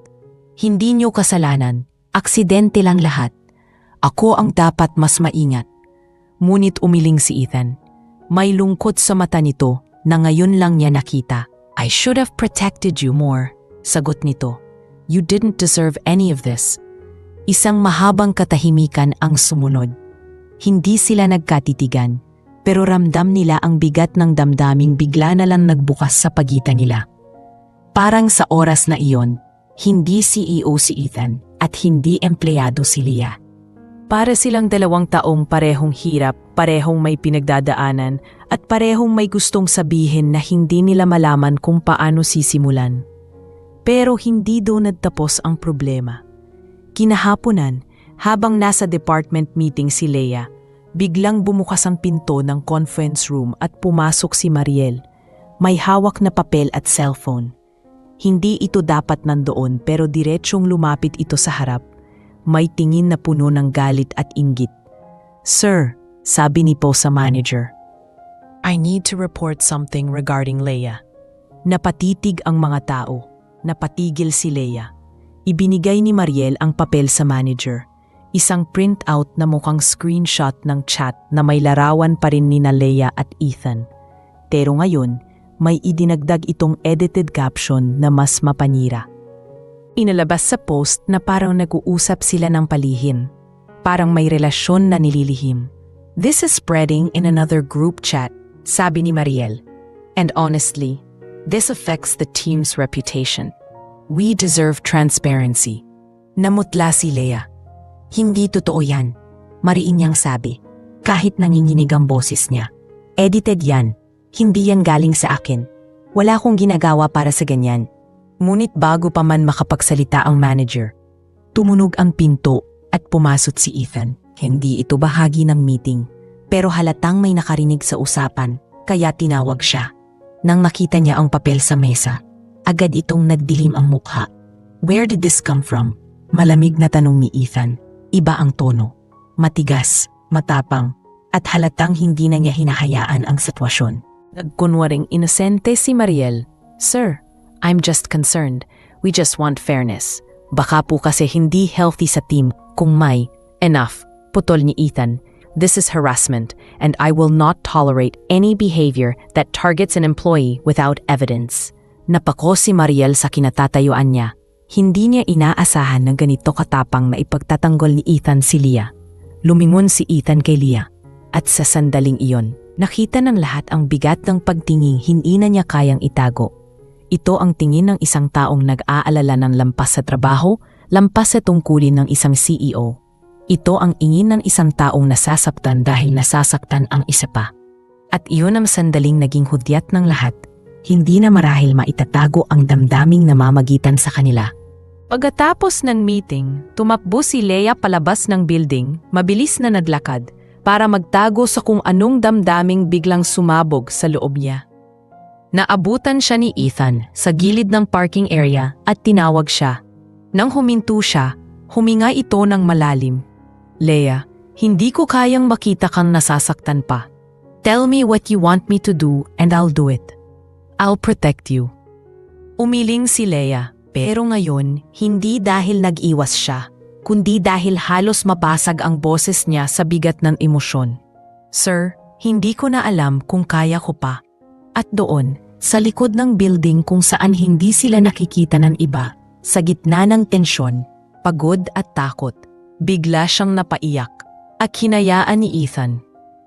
"Hindi niyo kasalanan. Aksidente lang lahat. Ako ang dapat mas maingat." Ngunit umiling si Ethan. May lungkot sa mata nito na ngayon lang niya nakita. "I should have protected you more," sagot nito. "You didn't deserve any of this." Isang mahabang katahimikan ang sumunod. Hindi sila nagkatitigan, pero ramdam nila ang bigat ng damdaming bigla na lang nagbukas sa pagitan nila. Parang sa oras na iyon, hindi CEO si Ethan at hindi empleyado si Leah. Para silang dalawang taong parehong hirap, parehong may pinagdadaanan, at parehong may gustong sabihin na hindi nila malaman kung paano sisimulan. Pero hindi doon nagtapos ang problema. Kinahaponan, habang nasa department meeting si Leah, biglang bumukas ang pinto ng conference room at pumasok si Mariel. May hawak na papel at cellphone. Hindi ito dapat nandoon pero diretsyong lumapit ito sa harap. May tingin na puno ng galit at inggit. "Sir," sabi ni Po sa manager, "I need to report something regarding Leah." Napatitig ang mga tao. Napatigil si Leah. Ibinigay ni Mariel ang papel sa manager. Isang printout na mukhang screenshot ng chat na may larawan pa rin ni Leah at Ethan. Pero ngayon, may idinagdag itong edited caption na mas mapanira. Inalabas sa post na parang nag-uusap sila ng palihim. Parang may relasyon na nililihim. "This is spreading in another group chat," sabi ni Mariel. "And honestly, this affects the team's reputation. We deserve transparency." Namutla si Leah. "Hindi totoo yan," mariin niyang sabi. Kahit nanginginig ang boses niya. "Edited yan. Hindi yan galing sa akin. Wala akong ginagawa para sa ganyan." Ngunit bago pa man makapagsalita ang manager, tumunog ang pinto at pumasok si Ethan. Hindi ito bahagi ng meeting, pero halatang may nakarinig sa usapan, kaya tinawag siya. Nang makita niya ang papel sa mesa, agad itong nagdilim ang mukha. "Where did this come from?" Malamig na tanong ni Ethan. Iba ang tono. Matigas, matapang, at halatang hindi na niya hinahayaan ang sitwasyon. Nagkunwaring inosente si Mariel. "Sir, I'm just concerned. We just want fairness. Baka po kasi hindi healthy sa team kung may." "Enough," putol ni Ethan. "This is harassment and I will not tolerate any behavior that targets an employee without evidence." Napako si Mariel sa kinatatayuan niya. Hindi niya inaasahan ng ganito katapang na ipagtatanggol ni Ethan si Leah. Lumingon si Ethan kay Leah. At sa sandaling iyon, nakita ng lahat ang bigat ng pagtingin hindi na niya kayang itago. Ito ang tingin ng isang taong nag-aalala ng lampas sa trabaho, lampas sa tungkulin ng isang CEO. Ito ang ingin ng isang taong nasasaktan dahil nasasaktan ang isa pa. At iyon ang sandaling naging hudyat ng lahat. Hindi na marahil maitatago ang damdaming namamagitan sa kanila. Pagkatapos ng meeting, tumakbo si Leah palabas ng building, mabilis na naglakad, para magtago sa kung anong damdaming biglang sumabog sa loob niya. Naabutan siya ni Ethan sa gilid ng parking area at tinawag siya. Nang huminto siya, huminga ito ng malalim. Leah, hindi ko kayang makita kang nasasaktan pa. Tell me what you want me to do and I'll do it. I'll protect you. Umiling si Leah, pero ngayon hindi dahil nag-iwas siya, kundi dahil halos mabasag ang boses niya sa bigat ng emosyon. Sir, hindi ko na alam kung kaya ko pa. At doon, sa likod ng building kung saan hindi sila nakikita ng iba, sa gitna ng tensyon, pagod at takot, bigla siyang napaiyak. At hinayaan ni Ethan.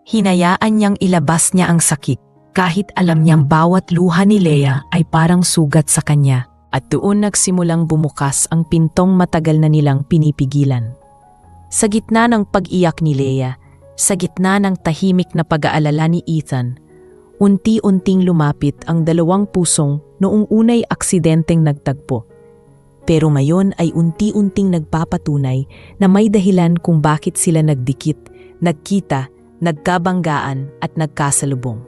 Hinayaan niyang ilabas niya ang sakit, kahit alam niyang bawat luha ni Leah ay parang sugat sa kanya. At doon nagsimulang bumukas ang pintong matagal na nilang pinipigilan. Sa gitna ng pag-iyak ni Leah, sa gitna ng tahimik na pag-aalala ni Ethan, unti-unting lumapit ang dalawang pusong noong unay aksidenteng nagtagpo. Pero ngayon ay unti-unting nagpapatunay na may dahilan kung bakit sila nagdikit, nagkita, nagkabanggaan at nagkasalubong.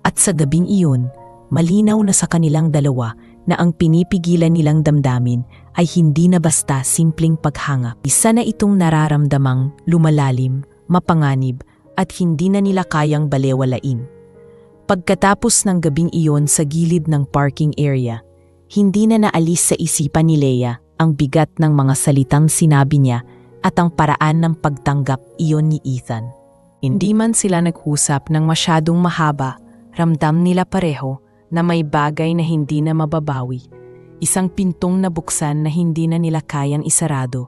At sa gabing iyon, malinaw na sa kanilang dalawa na ang pinipigilan nilang damdamin ay hindi na basta simpleng paghanga. Isa na itong nararamdamang lumalalim, mapanganib at hindi na nila kayang balewalain. Pagkatapos ng gabing iyon sa gilid ng parking area, hindi na naalis sa isipan ni Leah ang bigat ng mga salitang sinabi niya at ang paraan ng pagtanggap iyon ni Ethan. Hindi man sila nag-usap ng masyadong mahaba, ramdam nila pareho na may bagay na hindi na mababawi. Isang pintong nabuksan na hindi na nila kayang isarado.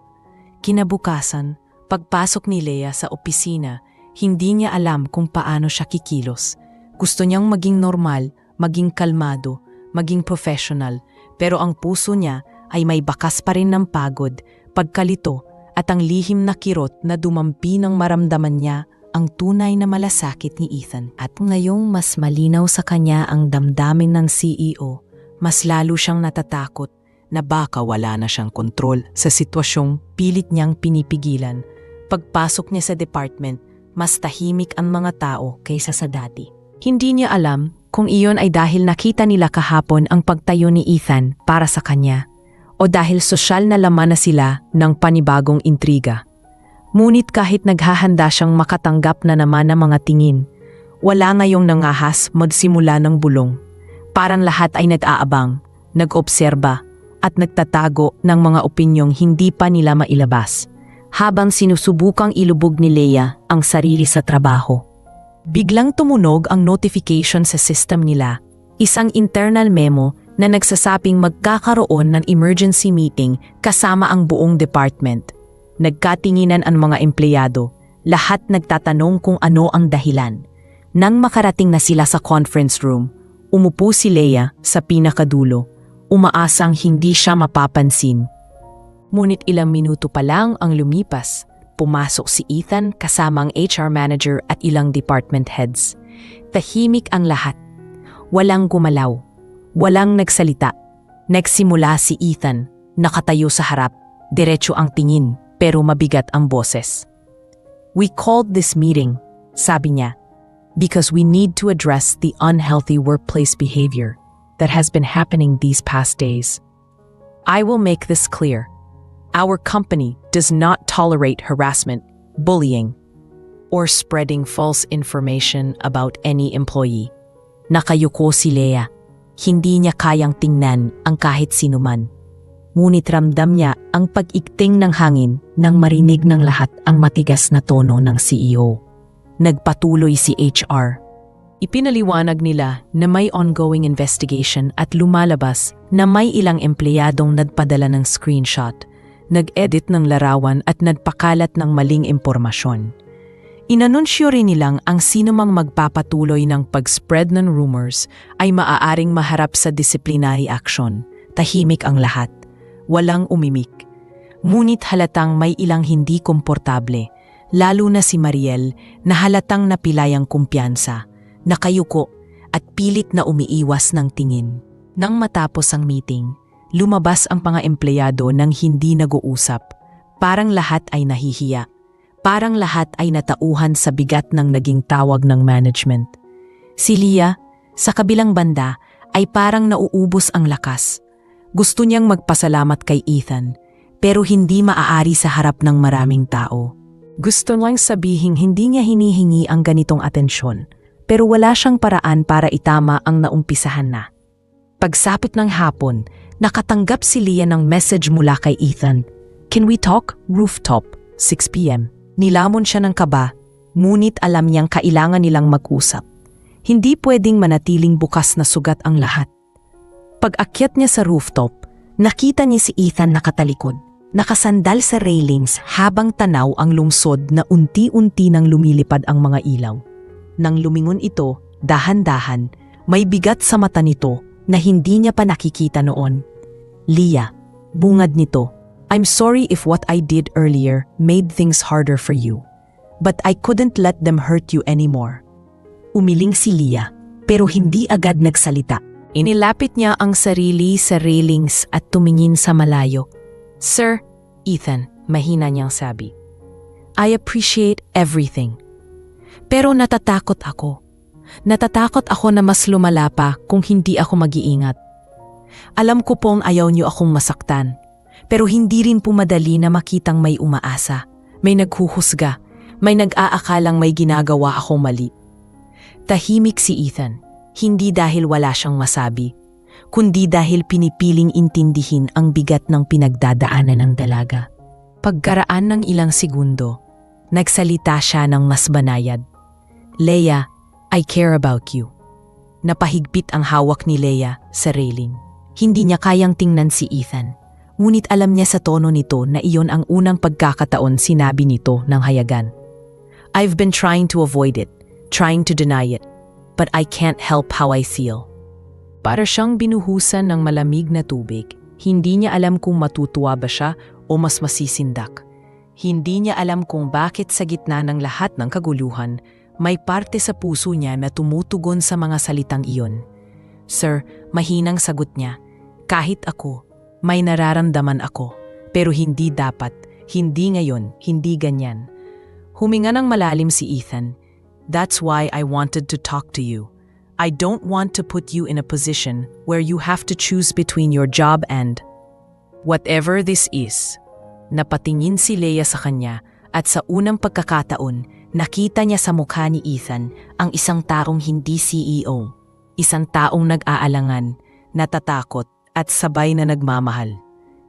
Kinabukasan, pagpasok ni Leah sa opisina, hindi niya alam kung paano siya kikilos. Gusto niyang maging normal, maging kalmado, maging professional, pero ang puso niya ay may bakas pa rin ng pagod, pagkalito at ang lihim na kirot na dumampi ng maramdaman niya ang tunay na malasakit ni Ethan. At ngayong mas malinaw sa kanya ang damdamin ng CEO, mas lalo siyang natatakot na baka wala na siyang kontrol sa sitwasyong pilit niyang pinipigilan. Pagpasok niya sa department, mas tahimik ang mga tao kaysa sa dati. Hindi niya alam kung iyon ay dahil nakita nila kahapon ang pagtayo ni Ethan para sa kanya o dahil sosyal na laman na sila ng panibagong intriga. Ngunit kahit naghahanda siyang makatanggap na naman ng mga tingin, wala ngayong nangahas magsimula ng bulong. Parang lahat ay nag-aabang, nag-obserba at nagtatago ng mga opinyong hindi pa nila mailabas, habang sinusubukang ilubog ni Leah ang sarili sa trabaho. Biglang tumunog ang notification sa system nila, isang internal memo na nagsasabing magkakaroon ng emergency meeting kasama ang buong department. Nagkatinginan ang mga empleyado, lahat nagtatanong kung ano ang dahilan. Nang makarating na sila sa conference room, umupo si Leah sa pinakadulo, umaasang hindi siya mapapansin. Ngunit ilang minuto pa lang ang lumipas, pumasok si Ethan kasama ang HR manager at ilang department heads. Tahimik ang lahat. Walang gumalaw, walang nagsalita. Nagsimula si Ethan, nakatayo sa harap, diretso ang tingin. Pero mabigat ang boses. We called this meeting, sabi niya, because we need to address the unhealthy workplace behavior that has been happening these past days. I will make this clear. Our company does not tolerate harassment, bullying, or spreading false information about any employee. Nakayuko si Leah. Hindi niya kayang tingnan ang kahit sinuman. Ngunit ramdam niya ang pag-ikting ng hangin nang marinig ng lahat ang matigas na tono ng CEO. Nagpatuloy si HR. Ipinaliwanag nila na may ongoing investigation at lumalabas na may ilang empleyadong nagpadala ng screenshot nag-edit ng larawan at nagpakalat ng maling impormasyon. Inanunsyo rin nilang ang sinumang magpapatuloy ng pag-spread ng rumors ay maaaring maharap sa disciplinary action. Tahimik ang lahat. Walang umimik. Ngunit halatang may ilang hindi komportable, lalo na si Mariel na halatang napilayang kumpiyansa, nakayuko at pilit na umiiwas ng tingin. Nang matapos ang meeting, lumabas ang mga empleyado nang hindi nag-uusap. Parang lahat ay nahihiya. Parang lahat ay natauhan sa bigat ng naging tawag ng management. Si Leah, sa kabilang banda, ay parang nauubos ang lakas. Gusto niyang magpasalamat kay Ethan, pero hindi maaari sa harap ng maraming tao. Gusto lang sabihing hindi niya hinihingi ang ganitong atensyon, pero wala siyang paraan para itama ang naumpisahan na. Pagsapit ng hapon, nakatanggap si Leah ng message mula kay Ethan. "Can we talk? Rooftop, 6 p.m." Nilamon siya ng kaba, ngunit alam niyang kailangan nilang mag-usap. Hindi pwedeng manatiling bukas na sugat ang lahat. Pag-akyat niya sa rooftop, nakita niya si Ethan nakatalikod, nakasandal sa railings habang tanaw ang lungsod na unti-unti nang lumilipad ang mga ilaw. Nang lumingon ito, dahan-dahan, may bigat sa mata nito na hindi niya pa nakikita noon. "Leah," bungad nito, "I'm sorry if what I did earlier made things harder for you. But I couldn't let them hurt you anymore." Umiling si Leah, pero hindi agad nagsalita. Inilapit niya ang sarili sa railings at tumingin sa malayo. "Sir," Ethan, mahina niyang sabi, "I appreciate everything. Pero natatakot ako. Natatakot ako na mas lumala pa kung hindi ako mag-iingat. Alam ko pong ayaw niyo akong masaktan. Pero hindi rin po madali na makitang may umaasa, may naghuhusga, may nag-aakalang may ginagawa akong mali." Tahimik si Ethan, hindi dahil wala siyang masabi, kundi dahil pinipiling intindihin ang bigat ng pinagdadaanan ng dalaga. Pagkaraan ng ilang segundo, nagsalita siya ng mas banayad. "Leah, I care about you." Napahigpit ang hawak ni Leah sa railing. Hindi niya kayang tingnan si Ethan. Ngunit alam niya sa tono nito na iyon ang unang pagkakataon sinabi nito ng hayagan. "I've been trying to avoid it, trying to deny it, but I can't help how I feel." Para siyang binuhusan ng malamig na tubig. Hindi niya alam kung matutuwa ba siya o mas masisindak. Hindi niya alam kung bakit sa gitna ng lahat ng kaguluhan, may parte sa puso niya na tumutugon sa mga salitang iyon. "Sir," mahinang sagot niya, "kahit ako, may nararamdaman ako, pero hindi dapat, hindi ngayon, hindi ganyan." Huminga ng malalim si Ethan. "That's why I wanted to talk to you. I don't want to put you in a position where you have to choose between your job and whatever this is." Napatingin si Leah sa kanya at sa unang pagkakataon, nakita niya sa mukha ni Ethan ang isang taong hindi CEO, isang taong nag-aalangan, natatakot, at sabay na nagmamahal.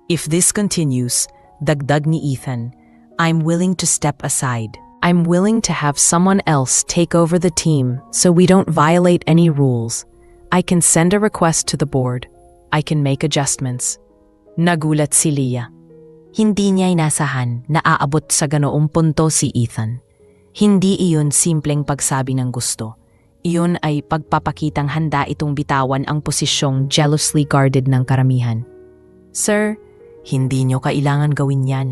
"If this continues," dagdag ni Ethan, "I'm willing to step aside. I'm willing to have someone else take over the team so we don't violate any rules. I can send a request to the board. I can make adjustments." Nagulat si Leah. Hindi niya inasahan na aabot sa ganoong punto si Ethan. Hindi iyon simpleng pagsabi ng gusto. Iyon ay pagpapakitang handa itong bitawan ang posisyong jealously guarded ng karamihan. "Sir, hindi niyo kailangan gawin yan,"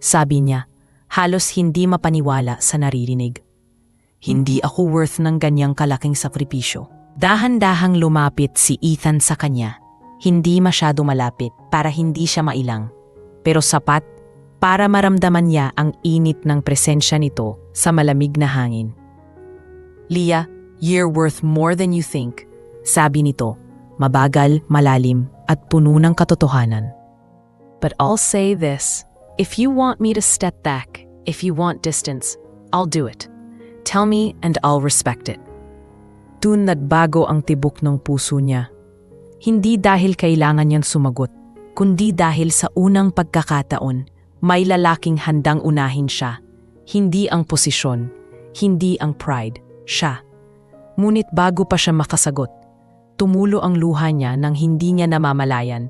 sabi niya, halos hindi mapaniwala sa naririnig. "Hindi ako worth ng ganyang kalaking sakripisyo." Dahan-dahang lumapit si Ethan sa kanya. Hindi masyado malapit para hindi siya mailang, pero sapat para maramdaman niya ang init ng presensya nito sa malamig na hangin. "Leah, you're worth more than you think," sabi nito, mabagal, malalim, at puno ng katotohanan. "But I'll say this, if you want me to step back, if you want distance, I'll do it. Tell me and I'll respect it." Dun nagbago ang tibok ng puso niya. Hindi dahil kailangan niyang sumagot, kundi dahil sa unang pagkakataon, may lalaking handang unahin siya. Hindi ang posisyon, hindi ang pride, siya. Ngunit bago pa siya makasagot, tumulo ang luha niya nang hindi niya namamalayan,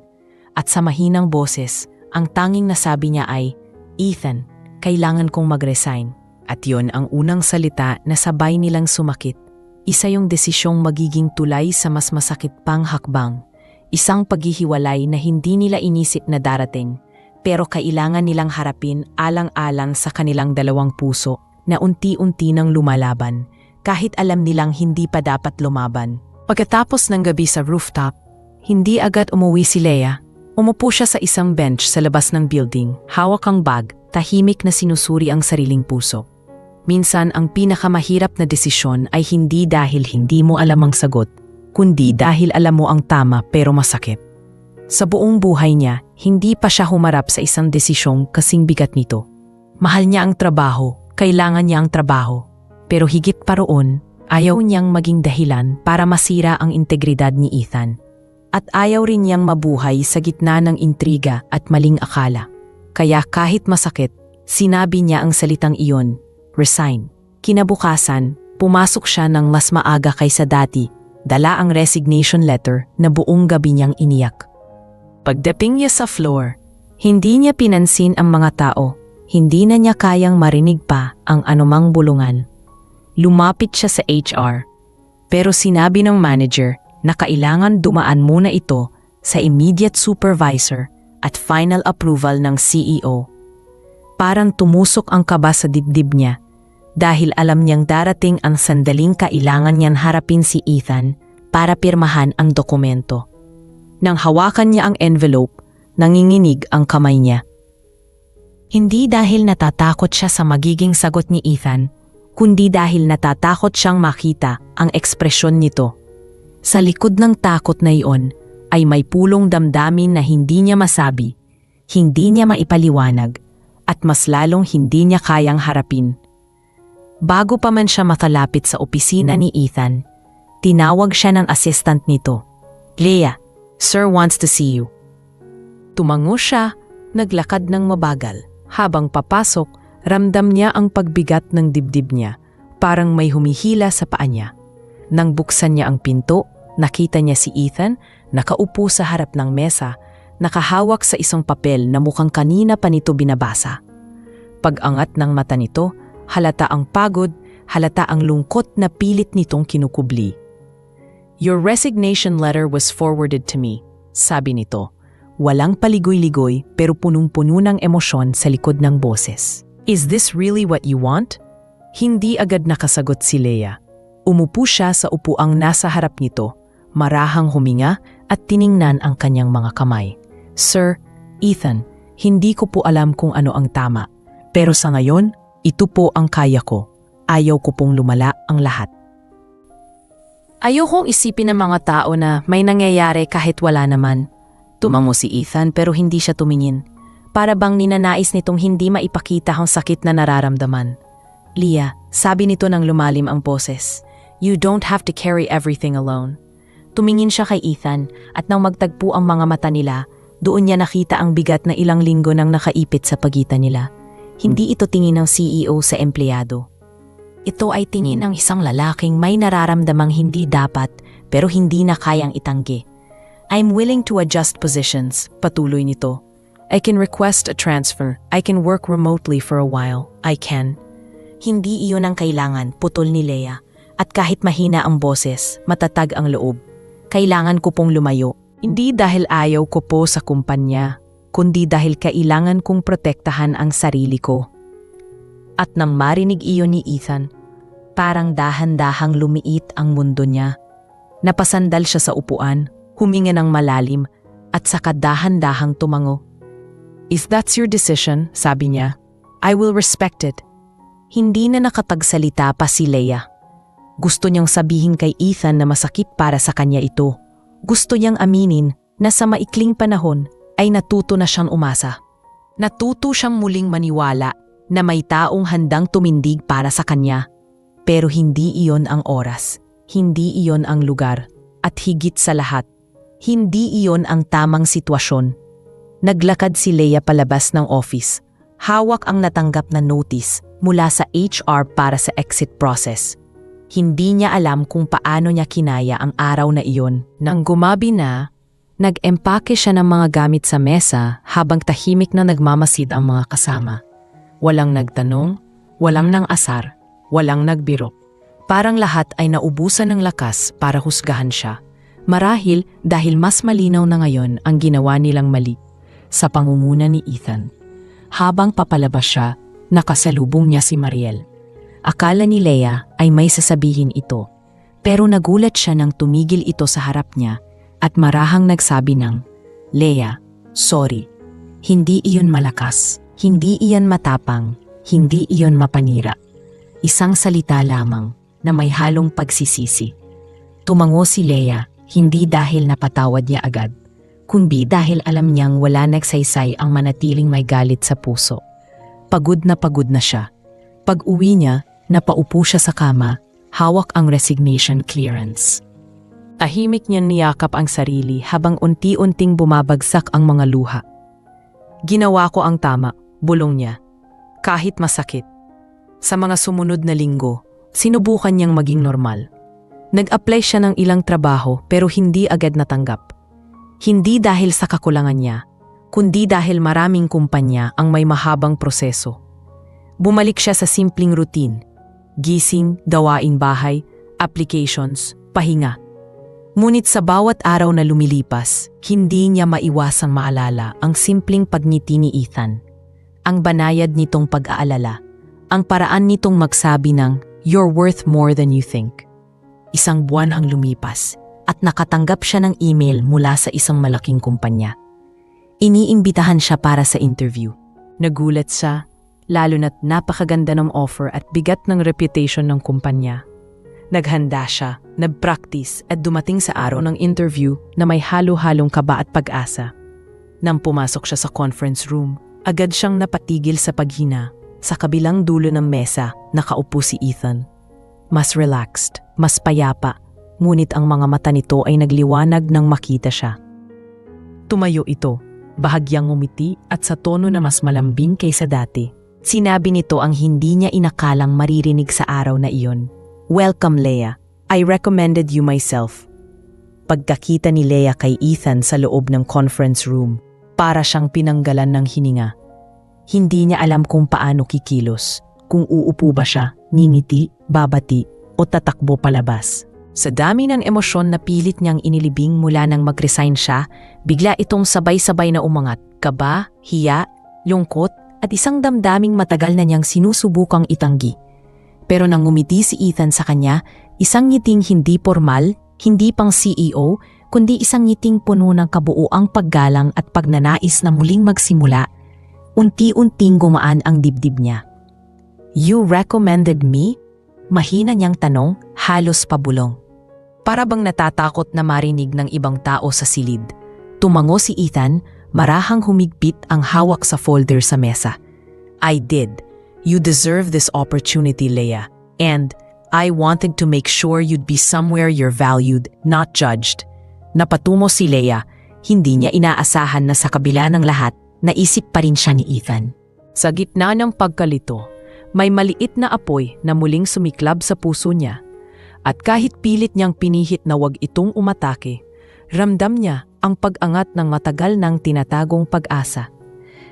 at sa mahinang boses Ang tanging nasabi niya ay, "Ethan, kailangan kong mag-resign." At yon ang unang salita na sabay nilang sumakit. Isa yung desisyong magiging tulay sa mas masakit pang hakbang. Isang paghihiwalay na hindi nila inisip na darating, pero kailangan nilang harapin alang-alang sa kanilang dalawang puso na unti-unti nang lumalaban, kahit alam nilang hindi pa dapat lumaban. Pagkatapos ng gabi sa rooftop, hindi agad umuwi si Leia. Umupo siya sa isang bench sa labas ng building, hawak ang bag, tahimik na sinusuri ang sariling puso. Minsan ang pinakamahirap na desisyon ay hindi dahil hindi mo alam ang sagot, kundi dahil alam mo ang tama pero masakit. Sa buong buhay niya, hindi pa siya humarap sa isang desisyong kasing bigat nito. Mahal niya ang trabaho, kailangan niya ang trabaho. Pero higit pa roon, ayaw niyang maging dahilan para masira ang integridad ni Ethan. At ayaw rin niyang mabuhay sa gitna ng intriga at maling akala. Kaya kahit masakit, sinabi niya ang salitang iyon, resign. Kinabukasan, pumasok siya ng mas maaga kaysa dati, dala ang resignation letter na buong gabi niyang iniyak. Pagdating niya sa floor, hindi niya pinansin ang mga tao, hindi na niya kayang marinig pa ang anumang bulungan. Lumapit siya sa HR, pero sinabi ng manager na kailangan dumaan muna ito sa immediate supervisor at final approval ng CEO. Parang tumusok ang kaba sa dibdib niya dahil alam niyang darating ang sandaling kailangan niyang harapin si Ethan para pirmahan ang dokumento. Nang hawakan niya ang envelope, nanginginig ang kamay niya. Hindi dahil natatakot siya sa magiging sagot ni Ethan, kundi dahil natatakot siyang makita ang ekspresyon nito. Sa likod ng takot na iyon ay may pulong damdamin na hindi niya masabi, hindi niya maipaliwanag, at mas lalong hindi niya kayang harapin. Bago pa man siya makalapit sa opisina ni Ethan, tinawag siya ng assistant nito. "Leia, sir wants to see you." Tumango siya, naglakad ng mabagal. Habang papasok, ramdam niya ang pagbigat ng dibdib niya, parang may humihila sa paa niya. Nang buksan niya ang pinto, nakita niya si Ethan, nakaupo sa harap ng mesa, nakahawak sa isang papel na mukhang kanina pa nito binabasa. Pag-angat ng mata nito, halata ang pagod, halata ang lungkot na pilit nitong kinukubli. "Your resignation letter was forwarded to me," sabi nito. Walang paligoy-ligoy pero punong-puno ng emosyon sa likod ng boses. "Is this really what you want?" Hindi agad nakasagot si Leia. Umupo siya sa upuang nasa harap nito, marahang huminga at tiningnan ang kanyang mga kamay. "Sir, Ethan, hindi ko po alam kung ano ang tama. Pero sa ngayon, ito po ang kaya ko. Ayaw ko pong lumala ang lahat." Ayokong isipin ng mga tao na may nangyayari kahit wala naman. Tumango si Ethan pero hindi siya tumingin. Para bang ninanais nitong hindi maipakita ang sakit na nararamdaman. "Leia," sabi nito ng lumalim ang boses, "you don't have to carry everything alone." Tumingin siya kay Ethan at nang magtagpo ang mga mata nila, doon niya nakita ang bigat na ilang linggo nang nakaipit sa pagitan nila. Hindi ito tingin ng CEO sa empleyado. Ito ay tingin ng isang lalaking may nararamdamang hindi dapat pero hindi na kayang itanggi. "I'm willing to adjust positions," patuloy nito. "I can request a transfer. I can work remotely for a while. I can." Hindi iyon ang kailangan, putol ni Leia. At kahit mahina ang boses, matatag ang loob. "Kailangan ko pong lumayo. Hindi dahil ayaw ko po sa kumpanya, kundi dahil kailangan kong protektahan ang sarili ko." At nang marinig iyon ni Ethan, parang dahan-dahang lumiit ang mundo niya. Napasandal siya sa upuan, huminga ng malalim, at saka dahan-dahang tumango. "If that's your decision," sabi niya, "I will respect it." Hindi na nakapagsalita pa si Leia. Gusto niyang sabihin kay Ethan na masakit para sa kanya ito. Gusto niyang aminin na sa maikling panahon ay natuto na siyang umasa. Natuto siyang muling maniwala na may taong handang tumindig para sa kanya. Pero hindi iyon ang oras, hindi iyon ang lugar, at higit sa lahat, hindi iyon ang tamang sitwasyon. Naglakad si Leia palabas ng office. Hawak ang natanggap na notice mula sa HR para sa exit process. Hindi niya alam kung paano niya kinaya ang araw na iyon. Nang gumabi na, Nag-empake siya ng mga gamit sa mesa habang tahimik na nagmamasid ang mga kasama. Walang nagtanong, walang nang asar, walang nagbiro. Parang lahat ay naubusan ng lakas para husgahan siya. Marahil dahil mas malinaw na ngayon ang ginawa nilang mali sa pangunguna ni Ethan. Habang papalabas siya, nakasalubong niya si Mariel. Akala ni Leia ay may sasabihin ito, pero nagulat siya nang tumigil ito sa harap niya at marahang nagsabi ng, "Leia, sorry. Hindi iyon malakas, hindi iyon matapang, hindi iyon mapanira. Isang salita lamang na may halong pagsisisi." Tumango si Leia, hindi dahil napatawad niya agad, kundi dahil alam niyang wala nagsaysay ang manatiling may galit sa puso. Pagod na siya. Pag-uwi niya, napaupo siya sa kama, hawak ang resignation clearance. Tahimik niyang niyakap ang sarili habang unti-unting bumabagsak ang mga luha. "Ginawa ko ang tama," bulong niya. Kahit masakit. Sa mga sumunod na linggo, sinubukan niyang maging normal. Nag-apply siya ng ilang trabaho pero hindi agad natanggap. Hindi dahil sa kakulangan niya, kundi dahil maraming kumpanya ang may mahabang proseso. Bumalik siya sa simpleng routine. Gising, gawaing bahay, applications, pahinga. Ngunit sa bawat araw na lumilipas, hindi niya maiwasang maalala ang simpleng pagngiti ni Ethan. Ang banayad nitong pag-aalala. Ang paraan nitong magsabi ng, "You're worth more than you think." Isang buwan ang lumipas at nakatanggap siya ng email mula sa isang malaking kumpanya. Iniimbitahan siya para sa interview. Nagulat siya, lalo na't napakaganda ng offer at bigat ng reputation ng kumpanya. Naghanda siya, nag-practice at dumating sa araw ng interview na may halo-halong kaba at pag-asa. Nang pumasok siya sa conference room, agad siyang napatigil sa paghina. Sa kabilang dulo ng mesa, nakaupo si Ethan. Mas relaxed, mas payapa, ngunit ang mga mata nito ay nagliwanag nang makita siya. Tumayo ito, bahagyang ngumiti at sa tono na mas malambing kaysa dati. Sinabi nito ang hindi niya inakalang maririnig sa araw na iyon. "Welcome, Leia. I recommended you myself." Pagkakita ni Leia kay Ethan sa loob ng conference room, para siyang pinanggalan ng hininga. Hindi niya alam kung paano kikilos, kung uupo ba siya, ngingiti, babati, o tatakbo palabas. Sa dami ng emosyon na pilit niyang inilibing mula nang mag-resign siya, bigla itong sabay-sabay na umangat. Kaba, hiya, lungkot, at isang damdaming matagal na niyang sinusubukang itanggi. Pero nang ngumiti si Ethan sa kanya, isang ngiting hindi formal, hindi pang CEO, kundi isang ngiting puno ng kabuuang paggalang at pagnanais na muling magsimula. Unti-unting gumaan ang dibdib niya. "You recommended me?" Mahina niyang tanong, halos pabulong. Para bang natatakot na marinig ng ibang tao sa silid. Tumango si Ethan, marahang humigpit ang hawak sa folder sa mesa. "I did. You deserve this opportunity, Leia. And I wanted to make sure you'd be somewhere you're valued, not judged." Napatungo si Leia, hindi niya inaasahan na sa kabila ng lahat, naisip pa rin siya ni Ethan. Sa gitna ng pagkalito, may maliit na apoy na muling sumiklab sa puso niya. At kahit pilit niyang pinihit na wag itong umatake, ramdam niya ang pag-angat ng matagal ng tinatagong pag-asa.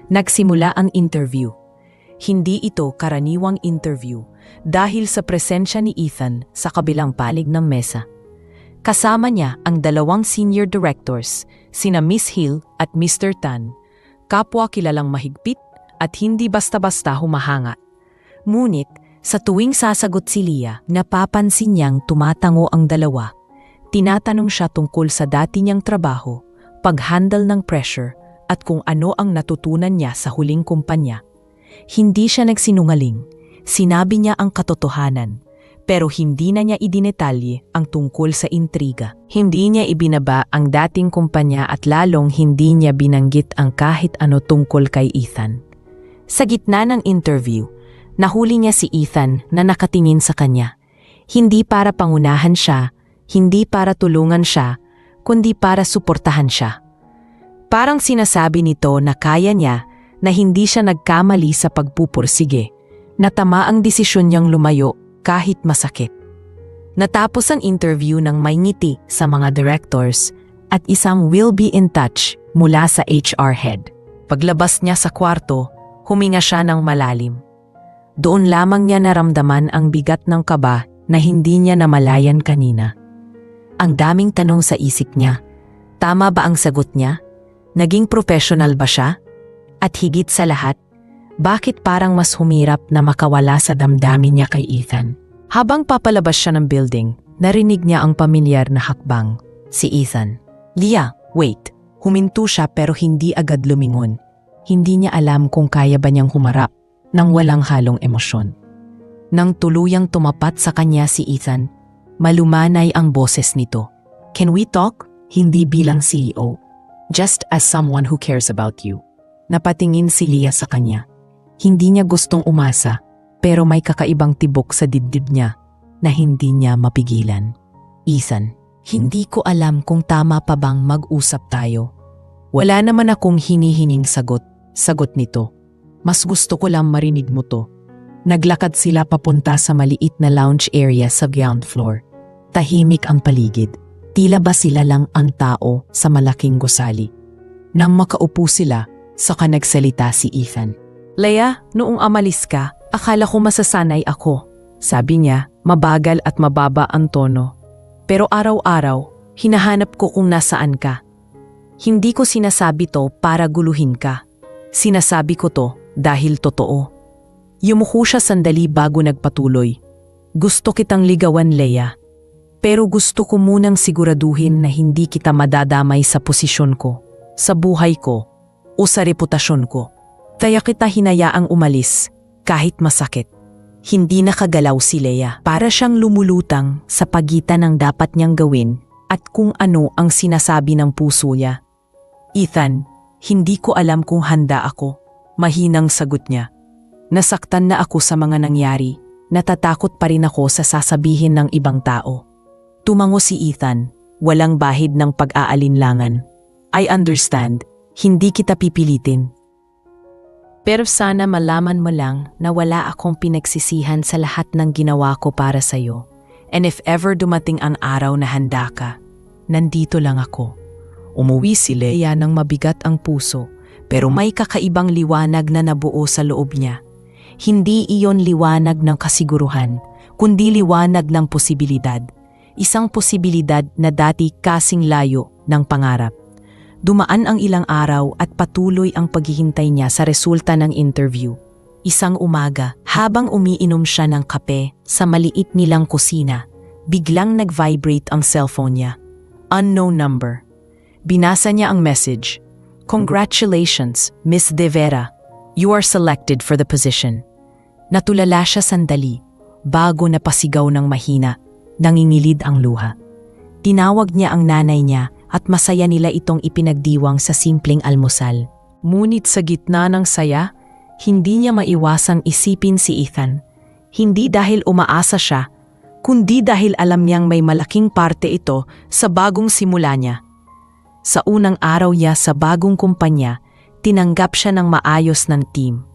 Nagsimula ang interview. Hindi ito karaniwang interview dahil sa presensya ni Ethan sa kabilang palig ng mesa. Kasama niya ang dalawang senior directors, sina Miss Hill at Mr. Tan, kapwa kilalang mahigpit at hindi basta-basta humahanga. Ngunit sa tuwing sasagot si Leia, napapansin niyang tumatango ang dalawa. Tinatanong siya tungkol sa dati niyang trabaho, pag-handle ng pressure at kung ano ang natutunan niya sa huling kumpanya. Hindi siya nagsinungaling, sinabi niya ang katotohanan, pero hindi na niya idinetalye ang tungkol sa intriga. Hindi niya ibinaba ang dating kumpanya at lalong hindi niya binanggit ang kahit ano tungkol kay Ethan. Sa gitna ng interview, nahuli niya si Ethan na nakatingin sa kanya. Hindi para pangunahan siya, hindi para tulungan siya, kundi para suportahan siya. Parang sinasabi nito na kaya niya, na hindi siya nagkamali sa pagpupursige, na tama ang desisyon niyang lumayo kahit masakit. Natapos ang interview ng may ngiti sa mga directors at isang "will be in touch" mula sa HR head. Paglabas niya sa kwarto, huminga siya ng malalim. Doon lamang niya naramdaman ang bigat ng kaba na hindi niya namalayan kanina. Ang daming tanong sa isip niya. Tama ba ang sagot niya? Naging professional ba siya? At higit sa lahat, bakit parang mas humirap na makawala sa damdamin niya kay Ethan? Habang papalabas siya ng building, narinig niya ang pamilyar na hakbang, si Ethan. "Leah, wait." Huminto siya pero hindi agad lumingon. Hindi niya alam kung kaya ba niyang humarap nang walang halong emosyon. Nang tuluyang tumapat sa kanya si Ethan, malumanay ang boses nito. "Can we talk?" Hindi bilang CEO. Just as someone who cares about you. Napatingin si Leah sa kanya. Hindi niya gustong umasa, pero may kakaibang tibok sa dibdib niya na hindi niya mapigilan. "Ethan, hindi ko alam kung tama pa bang mag-usap tayo. Wala naman akong hinihinging sagot nito. Mas gusto ko lang marinig mo to." Naglakad sila papunta sa maliit na lounge area sa ground floor. Tahimik ang paligid. Tila ba sila lang ang tao sa malaking gusali. Nang makaupo sila, saka nagsalita si Ethan. "Leah, noong amalis ka, akala ko masasanay ako." Sabi niya, mabagal at mababa ang tono. "Pero araw-araw, hinahanap ko kung nasaan ka. Hindi ko sinasabi to para guluhin ka. Sinasabi ko to dahil totoo." Yumuko siya sandali bago nagpatuloy. "Gusto kitang ligawan, Leah. Pero gusto ko munang siguraduhin na hindi kita madadamay sa posisyon ko, sa buhay ko, o sa reputasyon ko. Kaya kita hinayaang umalis, kahit masakit." Hindi nakagalaw si Leah. Para siyang lumulutang sa pagitan ng dapat niyang gawin at kung ano ang sinasabi ng puso niya. "Ethan, hindi ko alam kung handa ako." Mahinang sagot niya. "Nasaktan na ako sa mga nangyari. Natatakot pa rin ako sa sasabihin ng ibang tao." Tumango si Ethan, walang bahid ng pag-aalinlangan. "I understand, hindi kita pipilitin. Pero sana malaman mo lang na wala akong pinagsisihan sa lahat ng ginawa ko para sa'yo. And if ever dumating ang araw na handa ka, nandito lang ako." Umuwi si Leah ng mabigat ang puso, pero may kakaibang liwanag na nabuo sa loob niya. Hindi iyon liwanag ng kasiguruhan, kundi liwanag ng posibilidad. Isang posibilidad na dati kasing layo ng pangarap. Dumaan ang ilang araw at patuloy ang paghihintay niya sa resulta ng interview. Isang umaga, habang umiinom siya ng kape sa maliit nilang kusina, biglang nag-vibrate ang cellphone niya. Unknown number. Binasa niya ang message. "Congratulations, Miss De Vera. You are selected for the position." Natulala siya sandali, bago napasigaw ng mahina. Nangingilid ang luha. Tinawag niya ang nanay niya at masaya nila itong ipinagdiwang sa simpleng almusal. Ngunit sa gitna ng saya, hindi niya maiwasang isipin si Ethan. Hindi dahil umaasa siya, kundi dahil alam niyang may malaking parte ito sa bagong simula niya. Sa unang araw niya sa bagong kumpanya, tinanggap siya ng maayos ng team.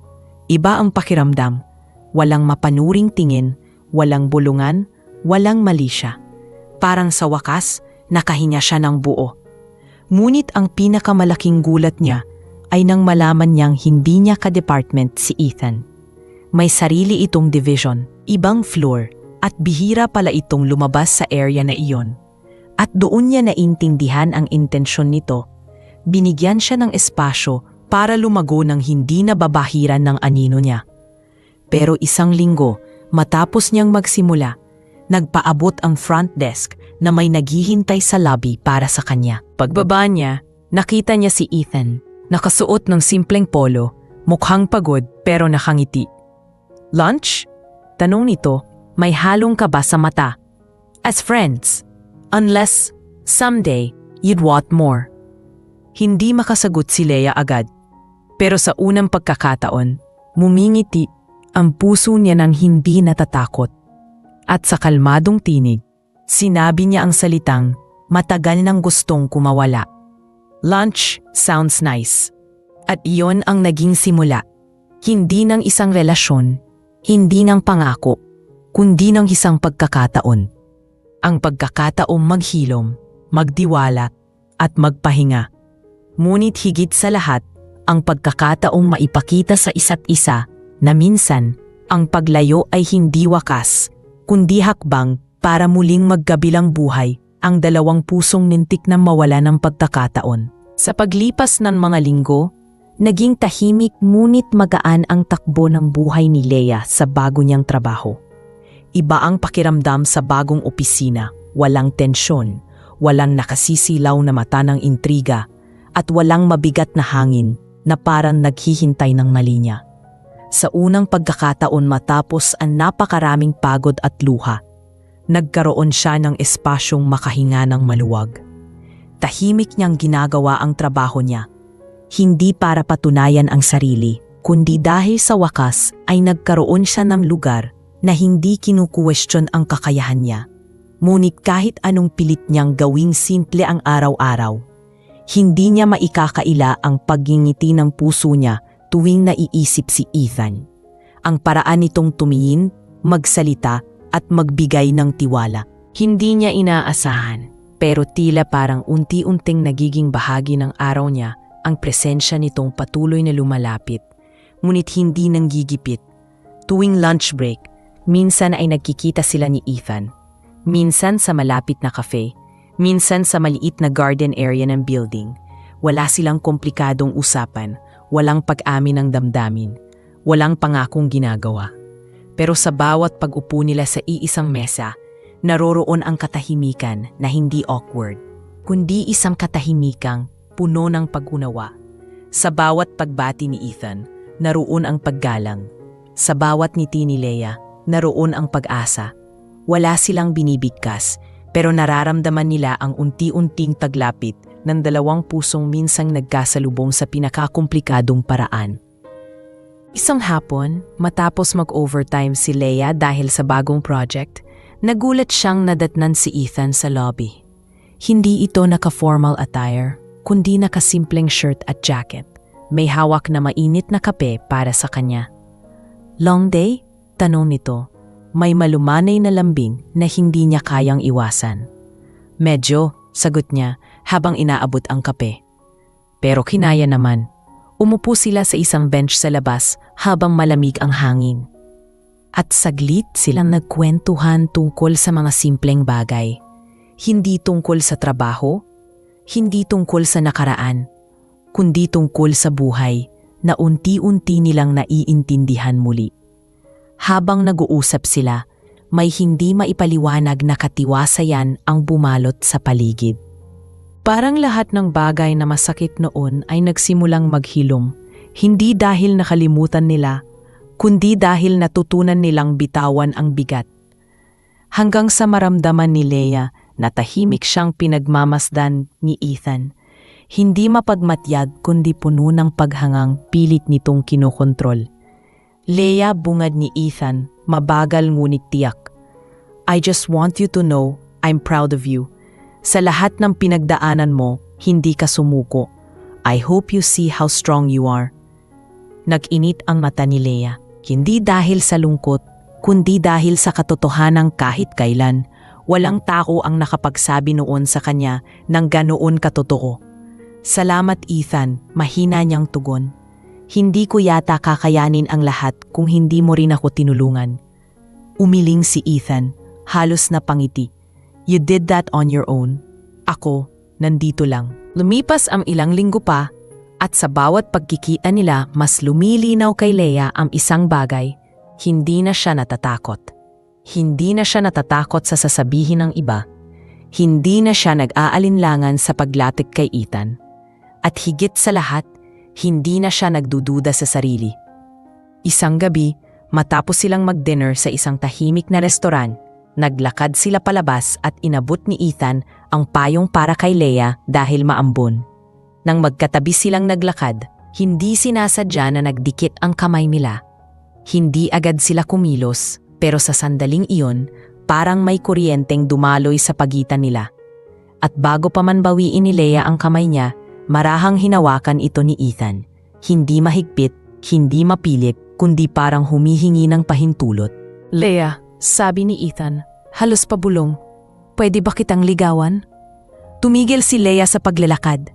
Iba ang pakiramdam. Walang mapanuring tingin, walang bulungan, walang mali siya. Parang sa wakas, nakahinya siya ng buo. Ngunit ang pinakamalaking gulat niya ay nang malaman niyang hindi niya ka-department si Ethan. May sarili itong division, ibang floor, at bihira pala itong lumabas sa area na iyon. At doon niya naintindihan ang intensyon nito. Binigyan siya ng espasyo para lumago ng hindi nababahiran ng anino niya. Pero isang linggo, matapos niyang magsimula, nagpaabot ang front desk na may naghihintay sa lobby para sa kanya. Pagbaba niya, nakita niya si Ethan, nakasuot ng simpleng polo, mukhang pagod pero nakangiti. "Lunch?" Tanong nito, may halong kaba sa mata. "As friends, unless someday you'd want more." Hindi makasagot si Leah agad. Pero sa unang pagkakataon, mumingiti ang puso niya ng hindi natatakot. At sa kalmadong tinig, sinabi niya ang salitang matagal nang gustong kumawala. "Lunch sounds nice." At iyon ang naging simula. Hindi ng isang relasyon, hindi ng pangako, kundi ng isang pagkakataon. Ang pagkakataong maghilom, magdiwala, at magpahinga. Ngunit higit sa lahat, ang pagkakataong maipakita sa isa't isa na minsan ang paglayo ay hindi wakas, kundi hakbang para muling magkabilang buhay ang dalawang pusong nintik na mawala ng pagkakataon. Sa paglipas ng mga linggo, naging tahimik ngunit magaan ang takbo ng buhay ni Leia sa bago niyang trabaho. Iba ang pakiramdam sa bagong opisina, walang tensyon, walang nakasisilaw na mata ng intriga, at walang mabigat na hangin na parang naghihintay ng mali niya. Sa unang pagkakataon matapos ang napakaraming pagod at luha, nagkaroon siya ng espasyong makahinga ng maluwag. Tahimik niyang ginagawa ang trabaho niya, hindi para patunayan ang sarili, kundi dahil sa wakas ay nagkaroon siya ng lugar na hindi kinukuwestiyon ang kakayahan niya. Ngunit kahit anong pilit niyang gawing simple ang araw-araw, hindi niya maikakaila ang pagngingiti ng puso niya tuwing naiisip si Ethan. Ang paraan nitong tumingin, magsalita at magbigay ng tiwala. Hindi niya inaasahan, pero tila parang unti-unting nagiging bahagi ng araw niya ang presensya nitong patuloy na lumalapit, ngunit hindi nanggigipit. Tuwing lunch break, minsan ay nagkikita sila ni Ethan. Minsan sa malapit na cafe, minsan sa maliit na garden area ng building. Wala silang komplikadong usapan, walang pag-amin ng damdamin, walang pangakong ginagawa. Pero sa bawat pag-upo nila sa iisang mesa, naroroon ang katahimikan na hindi awkward, kundi isang katahimikang puno ng pag-unawa. Sa bawat pagbati ni Ethan, naroon ang paggalang. Sa bawat ngiti ni Leia, naroon ang pag-asa. Wala silang binibigkas, pero nararamdaman nila ang unti-unting taglapit ng dalawang pusong minsang nagkasalubong sa pinakakomplikadong paraan. Isang hapon, matapos mag-overtime si Leia dahil sa bagong project, nagulat siyang nadatnan si Ethan sa lobby. Hindi ito naka-formal attire, kundi nakasimpleng shirt at jacket. May hawak na mainit na kape para sa kanya. Long day? Tanong nito. May malumanay na lambing na hindi niya kayang iwasan. Medyo, sagot niya habang inaabot ang kape. Pero kinaya naman. Umupo sila sa isang bench sa labas habang malamig ang hangin. At saglit silang nagkwentuhan tungkol sa mga simpleng bagay. Hindi tungkol sa trabaho, hindi tungkol sa nakaraan, kundi tungkol sa buhay na unti-unti nilang naiintindihan muli. Habang nag-uusap sila, may hindi maipaliwanag na katiwasayan ang bumalot sa paligid. Parang lahat ng bagay na masakit noon ay nagsimulang maghilom, hindi dahil nakalimutan nila, kundi dahil natutunan nilang bitawan ang bigat. Hanggang sa maramdaman ni Leia na tahimik siyang pinagmamasdan ni Ethan, hindi mapagmatyag kundi puno ng paghangang pilit nitong kinokontrol. Leia, bungad ni Ethan, mabagal ngunit tiyak. I just want you to know I'm proud of you. Sa lahat ng pinagdaanan mo, hindi ka sumuko. I hope you see how strong you are. Nag-init ang mata ni Leia, hindi dahil sa lungkot, kundi dahil sa katotohanang kahit kailan, walang tao ang nakapagsabi noon sa kanya ng ganoon katotoo. Salamat Ethan, mahina niyang tugon. Hindi ko yata kakayanin ang lahat kung hindi mo rin ako tinulungan. Umiling si Ethan, halos napangiti. You did that on your own. Ako, nandito lang. Lumipas ang ilang linggo pa, at sa bawat pagkikita nila mas lumilinaw kay Leia ang isang bagay. Hindi na siya natatakot. Hindi na siya natatakot sa sasabihin ng iba. Hindi na siya nag-aalinlangan sa paglatik kay Ethan. At higit sa lahat, hindi na siya nagdududa sa sarili. Isang gabi, matapos silang mag-dinner sa isang tahimik na restoran, naglakad sila palabas at inabot ni Ethan ang payong para kay Leia dahil maambon. Nang magkatabi silang naglakad, hindi sinasadya na nagdikit ang kamay nila. Hindi agad sila kumilos, pero sa sandaling iyon, parang may kuryenteng dumaloy sa pagitan nila. At bago pa man bawiin ni Leia ang kamay niya, marahang hinawakan ito ni Ethan. Hindi mahigpit, hindi mapilit, kundi parang humihingi ng pahintulot. Leia, sabi ni Ethan, halos pabulong. Pwede ba kitang ligawan? Tumigil si Leia sa paglalakad.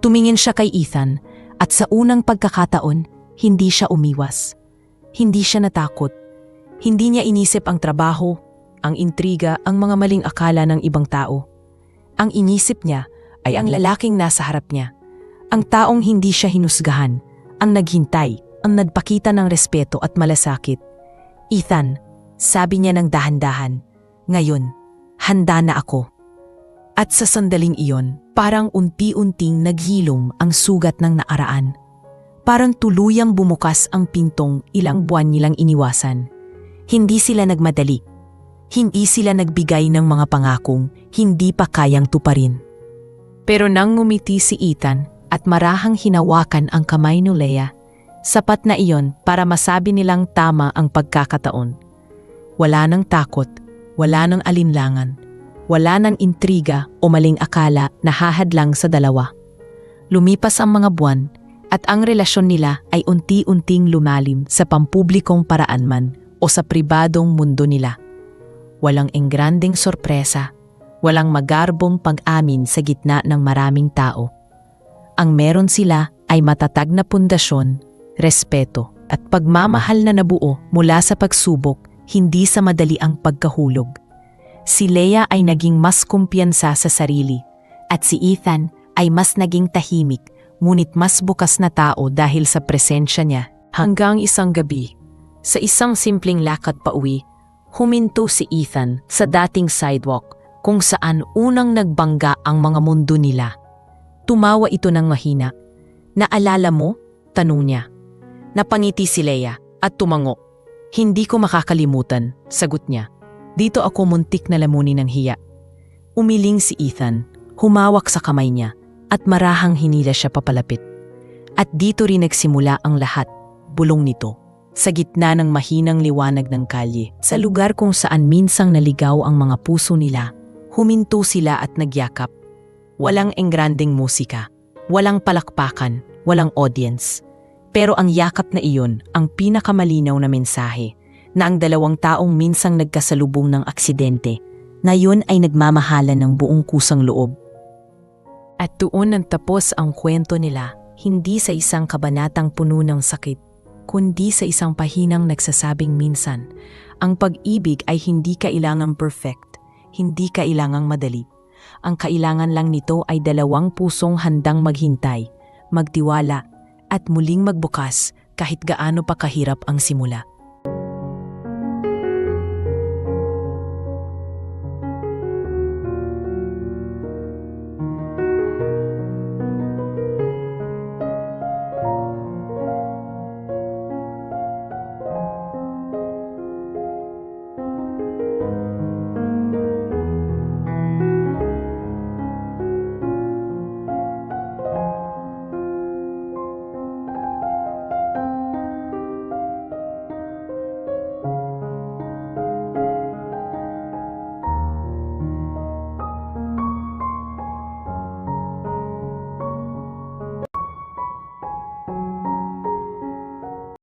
Tumingin siya kay Ethan at sa unang pagkakataon, hindi siya umiwas. Hindi siya natakot. Hindi niya inisip ang trabaho, ang intriga, ang mga maling akala ng ibang tao. Ang inisip niya ay ang lalaking nasa harap niya. Ang taong hindi siya hinusgahan, ang naghintay, ang nagpakita ng respeto at malasakit. Ethan, sabi niya ng dahan-dahan, ngayon, handa na ako. At sa sandaling iyon, parang unti-unting naghilom ang sugat ng nakaraan. Parang tuluyang bumukas ang pintong ilang buwan nilang iniwasan. Hindi sila nagmadali. Hindi sila nagbigay ng mga pangakong hindi pa kayang tuparin. Pero nang ngumiti si Ethan at marahang hinawakan ang kamay ni Leia, sapat na iyon para masabi nilang tama ang pagkakataon. Wala nang takot, wala nang alinlangan, wala nang intriga o maling akala na hahadlang sa dalawa. Lumipas ang mga buwan at ang relasyon nila ay unti-unting lumalim sa pampublikong paraan man o sa pribadong mundo nila. Walang engrandeng sorpresa, walang magarbong pag-amin sa gitna ng maraming tao. Ang meron sila ay matatag na pundasyon, respeto at pagmamahal na nabuo mula sa pagsubok, hindi sa madali ang pagkahulog. Si Leia ay naging mas kumpiyansa sa sarili at si Ethan ay mas naging tahimik ngunit mas bukas na tao dahil sa presensya niya. Hanggang isang gabi, sa isang simpleng lakad pauwi, huminto si Ethan sa dating sidewalk kung saan unang nagbangga ang mga mundo nila. Tumawa ito ng mahina. Naalala mo? Tanong niya. Napangiti si Leia at tumango. Hindi ko makakalimutan, sagot niya. Dito ako muntik na lamunin ng hiya. Umiling si Ethan, humawak sa kamay niya at marahang hinila siya papalapit. At dito rin nagsimula ang lahat, bulong nito. Sa gitna ng mahinang liwanag ng kalye, sa lugar kung saan minsang naligaw ang mga puso nila, huminto sila at nagyakap. Walang engrandeng musika, walang palakpakan, walang audience. Pero ang yakap na iyon ang pinakamalinaw na mensahe na ang dalawang taong minsang nagkasalubong ng aksidente, ngayon ay nagmamahalan ng buong kusang loob. At doon nagtapos ang kwento nila, hindi sa isang kabanatang puno ng sakit, kundi sa isang pahinang nagsasabing minsan, ang pag-ibig ay hindi kailangang perfect, hindi kailangang madali. Ang kailangan lang nito ay dalawang pusong handang maghintay, magtiwala, at muling magbukas kahit gaano pa kahirap ang simula.